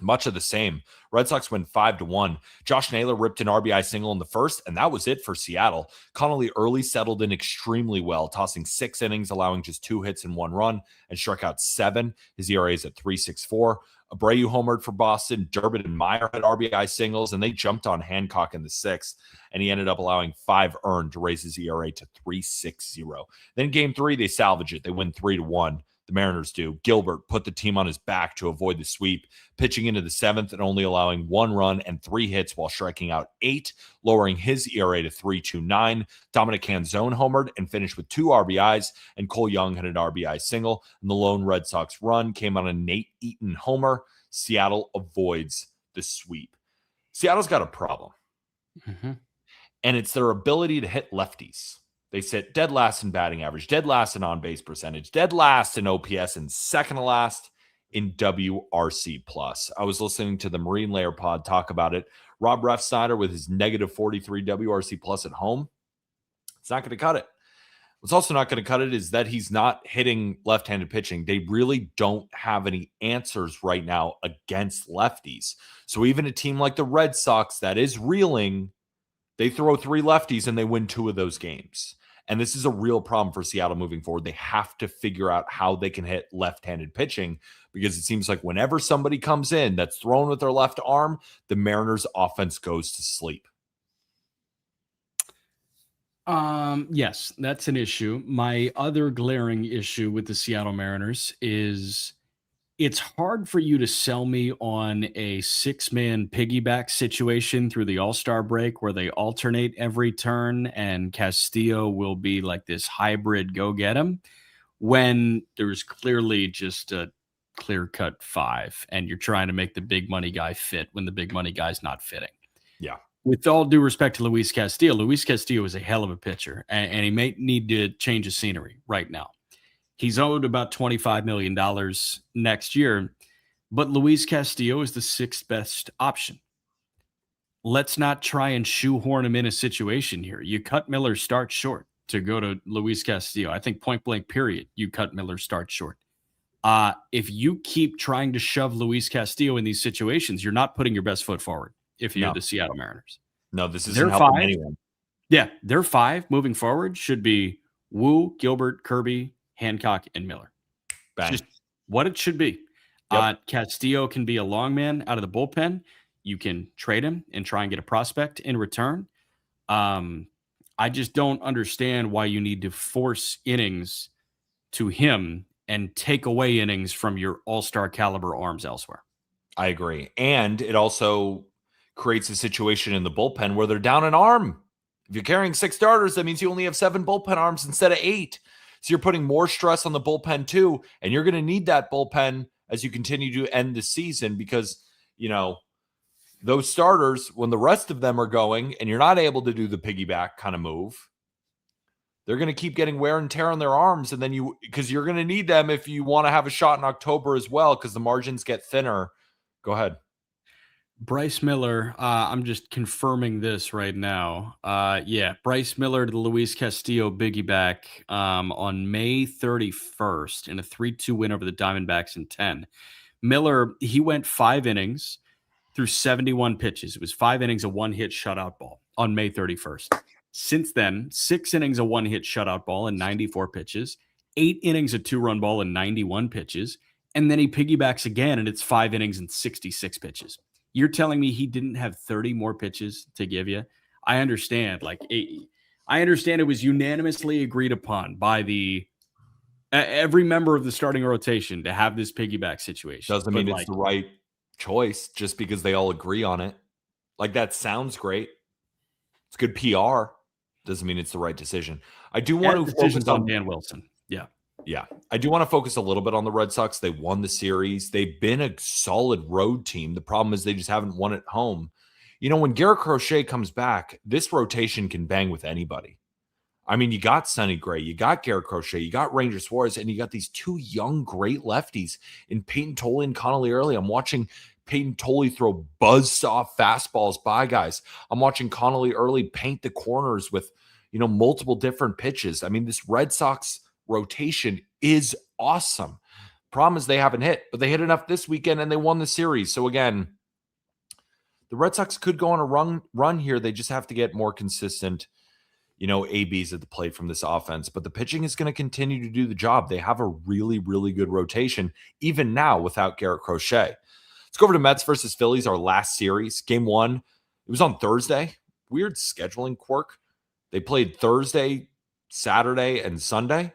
Much of the same. Red Sox win 5-1. Josh Naylor ripped an RBI single in the first, and that was it for Seattle. Connolly early settled in extremely well, tossing 6 innings, allowing just 2 hits and 1 run, and struck out 7. His ERA is at 3.64. Abreu homered for Boston. Durbin and Meyer had RBI singles, and they jumped on Hancock in the 6th, and he ended up allowing 5 earned to raise his ERA to 3.60. Then game 3, they salvage it. They win 3-1. The Mariners do. Gilbert put the team on his back to avoid the sweep, pitching into the 7th and only allowing 1 run and 3 hits while striking out 8, lowering his ERA to 3.29. Dominic Canzone homered and finished with 2 RBIs, and Cole Young had an RBI single, and the lone Red Sox run came on a Nate Eaton homer. Seattle avoids the sweep. Seattle's got a problem, and it's their ability to hit lefties. They sit dead last in batting average, dead last in on-base percentage, dead last in OPS, and second to last in WRC+. I was listening to the Marine Layer pod talk about it. Rob Refsnyder with his negative 43 WRC+ at home. It's not going to cut it. What's also not going to cut it is that he's not hitting left-handed pitching. They really don't have any answers right now against lefties. So even a team like the Red Sox that is reeling, they throw 3 lefties and they win 2 of those games. And this is a real problem for Seattle moving forward. They have to figure out how they can hit left-handed pitching, because it seems like whenever somebody comes in that's thrown with their left arm, the Mariners' offense goes to sleep. Yes, that's an issue. My other glaring issue with the Seattle Mariners is it's hard for you to sell me on a 6-man piggyback situation through the All-Star break where they alternate every turn and Castillo will be like this hybrid go get him, when there's clearly just a clear-cut 5 and you're trying to make the big money guy fit when the big money guy's not fitting. Yeah. With all due respect to Luis Castillo is a hell of a pitcher, and he may need to change his scenery right now. He's owed about $25 million next year, but Luis Castillo is the 6th best option. Let's not try and shoehorn him in a situation here. You cut Miller's start short to go to Luis Castillo. I think point blank period, you cut Miller's start short. If you keep trying to shove Luis Castillo in these situations, you're not putting your best foot forward if you're the Seattle Mariners. No, this isn't helping anyone. Yeah, their 5 moving forward should be Wu, Gilbert, Kirby, Hancock, and Miller. Bang. Just what it should be. Yep. Castillo can be a long man out of the bullpen. You can trade him and try and get a prospect in return. I just don't understand why you need to force innings to him and take away innings from your all-star caliber arms elsewhere. I agree. And it also creates a situation in the bullpen where they're down an arm. If you're carrying 6 starters, that means you only have 7 bullpen arms instead of 8. So you're putting more stress on the bullpen too, and you're going to need that bullpen as you continue to end the season, because, those starters, when the rest of them are going and you're not able to do the piggyback kind of move, they're going to keep getting wear and tear on their arms, and then because you're going to need them if you want to have a shot in October as well, because the margins get thinner. Go ahead. Bryce Miller, I'm just confirming this right now. Bryce Miller to the Luis Castillo piggyback on May 31st in a 3-2 win over the Diamondbacks in 10. Miller, he went 5 innings through 71 pitches. It was 5 innings, a 1-hit shutout ball on May 31st. Since then, 6 innings, a 1-hit shutout ball and 94 pitches, 8 innings, a 2-run ball and 91 pitches, and then he piggybacks again, and it's 5 innings and 66 pitches. You're telling me he didn't have 30 more pitches to give you? I understand. I understand it was unanimously agreed upon by every member of the starting rotation to have this piggyback situation. Doesn't mean it's the right choice just because they all agree on it. That sounds great. It's good PR. doesn't mean it's the right decision. I do want to focus on Dan Wilson. Yeah. Yeah. I do want to focus a little bit on the Red Sox. They won the series. They've been a solid road team. The problem is they just haven't won at home. When Garrett Crochet comes back, this rotation can bang with anybody. I mean, you got Sonny Gray, you got Garrett Crochet, you got Ranger Suarez, and you got these two young, great lefties in Peyton Tolle and Connolly Early. I'm watching Peyton Tolle throw buzzsaw fastballs by guys. I'm watching Connolly Early paint the corners with, multiple different pitches. I mean, this Red Sox rotation is awesome. Problem is they haven't hit, but they hit enough this weekend and they won the series. So again, the Red Sox could go on a run here. They just have to get more consistent, ABs at the plate from this offense. But the pitching is going to continue to do the job. They have a really, really good rotation, even now without Garrett Crochet. Let's go over to Mets versus Phillies, our last series. Game 1, it was on Thursday. Weird scheduling quirk. They played Thursday, Saturday, and Sunday.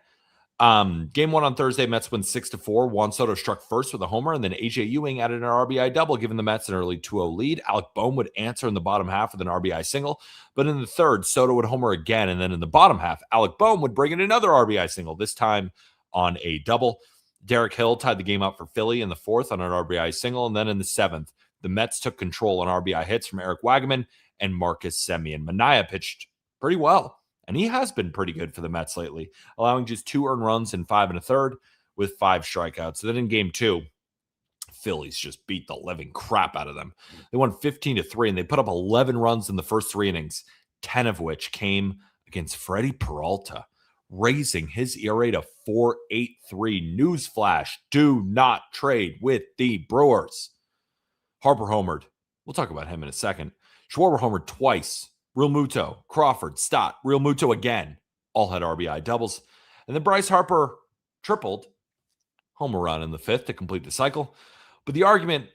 Game 1 on Thursday, Mets win 6-4. Juan Soto struck first with a homer, and then A.J. Ewing added an RBI double, giving the Mets an early 2-0 lead. Alec Boehm would answer in the bottom half with an RBI single, but in the third, Soto would homer again, and then in the bottom half, Alec Boehm would bring in another RBI single, this time on a double. Derek Hill tied the game up for Philly in the fourth on an RBI single, and then in the seventh, the Mets took control on RBI hits from Eric Wagaman and Marcus Semien. Manaea pitched pretty well. And he has been pretty good for the Mets lately, allowing just 2 earned runs in 5 1/3 with 5 strikeouts. So then in game 2, Phillies just beat the living crap out of them. They won 15-3, and they put up 11 runs in the first 3 innings, 10 of which came against Freddie Peralta, raising his ERA to 4.83. Newsflash, do not trade with the Brewers. Harper homered. We'll talk about him in a second. Schwarber homered twice. Real Muto, Crawford, Stott, Real Muto again. All had RBI doubles. And then Bryce Harper tripled, homer run in the 5th to complete the cycle. But the argument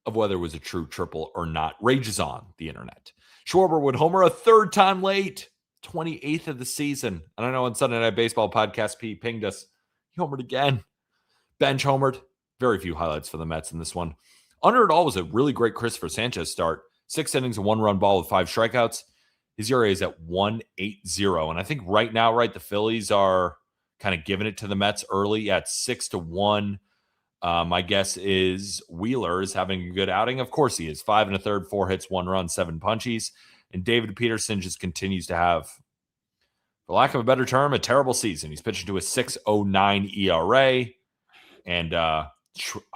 of whether it was a true triple or not rages on the internet. Schwarber would homer a 3rd time late, 28th of the season. And I know on Sunday Night Baseball podcast, P pinged us. He homered again. Bench homered. Very few highlights for the Mets in this one. Under it all was a really great Christopher Sanchez start. 6 innings and 1 run ball with 5 strikeouts. His ERA is at 1.80. And I think right now, the Phillies are kind of giving it to the Mets early at 6-1. My guess is Wheeler is having a good outing. Of course he is. 5 1/3, 4 hits, 1 run, 7 punchies. And David Peterson just continues to have, for lack of a better term, a terrible season. He's pitching to a 6.09 ERA. And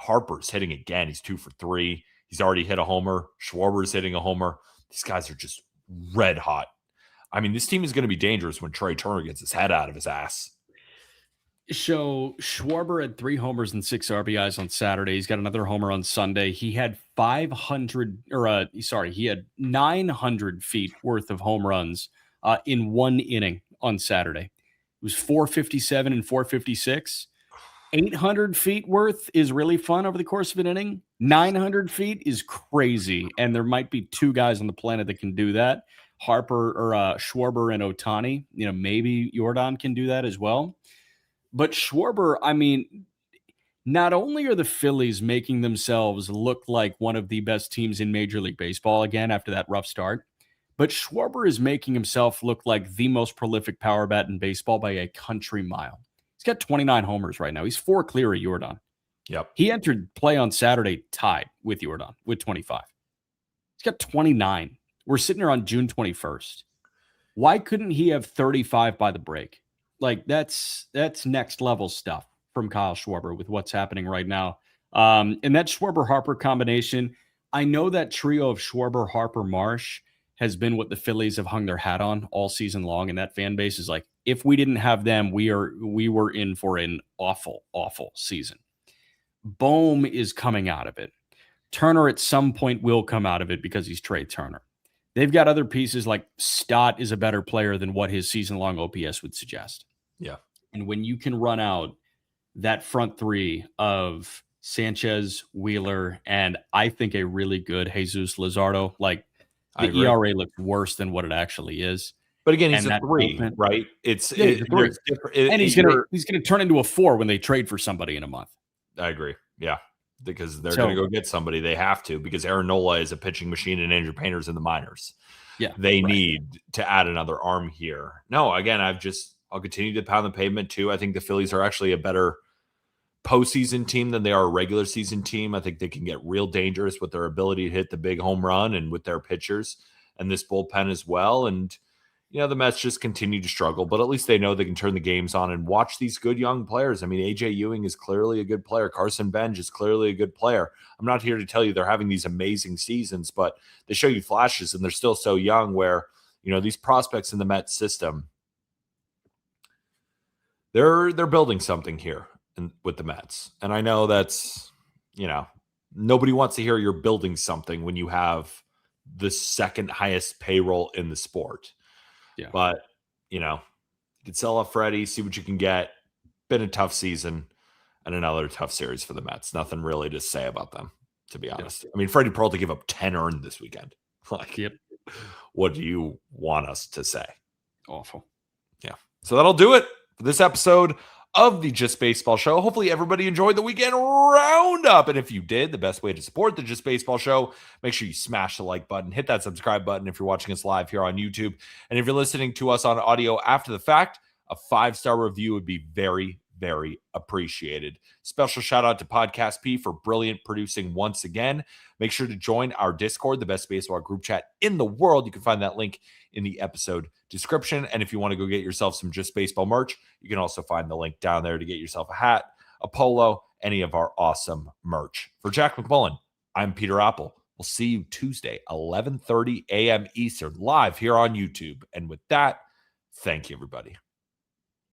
Harper's hitting again. He's 2 for 3. He's already hit a homer. Schwarber's hitting a homer. These guys are just red hot. I mean, this team is going to be dangerous when Trey Turner gets his head out of his ass. So Schwarber had 3 homers and 6 RBIs on Saturday. He's got another homer on Sunday. He had 900 feet worth of home runs in 1 inning on Saturday. It was 457 and 456. 800 feet worth is really fun over the course of an inning. 900 feet is crazy. And there might be 2 guys on the planet that can do that. Harper or Schwarber and Ohtani. Maybe Jordan can do that as well. But Schwarber, I mean, not only are the Phillies making themselves look like one of the best teams in Major League Baseball again after that rough start, but Schwarber is making himself look like the most prolific power bat in baseball by a country mile. He's got 29 homers right now. He's 4 clear of Jordan. Yep. He entered play on Saturday tied with Jordan with 25. He's got 29. We're sitting here on June 21st. Why couldn't he have 35 by the break? Like, that's next level stuff from Kyle Schwarber with what's happening right now. And that Schwarber-Harper combination, I know that trio of Schwarber, Harper, Marsh has been what the Phillies have hung their hat on all season long. And that fan base is like, if we didn't have them, we were in for an awful, awful season. Boehm is coming out of it. Turner at some point will come out of it because he's Trey Turner. They've got other pieces like Stott is a better player than what his season-long OPS would suggest. Yeah. And when you can run out that front 3 of Sanchez, Wheeler, and I think a really good Jesus Luzardo, like the ERA looks worse than what it actually is. But again, he's a 3, right? He's a 3. And he's gonna turn into a 4 when they trade for somebody in a month. I agree. Yeah. because they're going to go get somebody. They have to, because Aaron Nola is a pitching machine and Andrew Painter's in the minors. Yeah, they need to add another arm here. No, again, I'll continue to pound the pavement too. I think the Phillies are actually a better postseason team than they are a regular season team. I think they can get real dangerous with their ability to hit the big home run and with their pitchers and this bullpen as well. And, the Mets just continue to struggle, but at least they know they can turn the games on and watch these good young players. I mean, AJ Ewing is clearly a good player. Carson Bench is clearly a good player. I'm not here to tell you they're having these amazing seasons, but they show you flashes and they're still so young where, these prospects in the Mets system, they're building something here with the Mets. And I know that's, nobody wants to hear you're building something when you have the second highest payroll in the sport. Yeah. But, you can sell off Freddie, see what you can get. Been a tough season and another tough series for the Mets. Nothing really to say about them, to be honest. I mean, Freddie Peralta gave up 10 earned this weekend. What do you want us to say? Awful. Yeah. So that'll do it for this episode of the Just Baseball Show. Hopefully everybody enjoyed the weekend roundup. And if you did, the best way to support the Just Baseball Show, make sure you smash the like button, hit that subscribe button if you're watching us live here on YouTube. And if you're listening to us on audio after the fact, a 5-star review would be very, very appreciated. Special shout out to Podcast P for brilliant producing once again. Make sure to join our Discord, the best baseball group chat in the world. You can find that link in the episode description. And if you want to go get yourself some Just Baseball merch, you can also find the link down there to get yourself a hat, a polo, any of our awesome merch. For Jack McMullen, I'm Peter Apple. We'll see you Tuesday, 11:30 a.m. Eastern, live here on YouTube. And with that, thank you, everybody.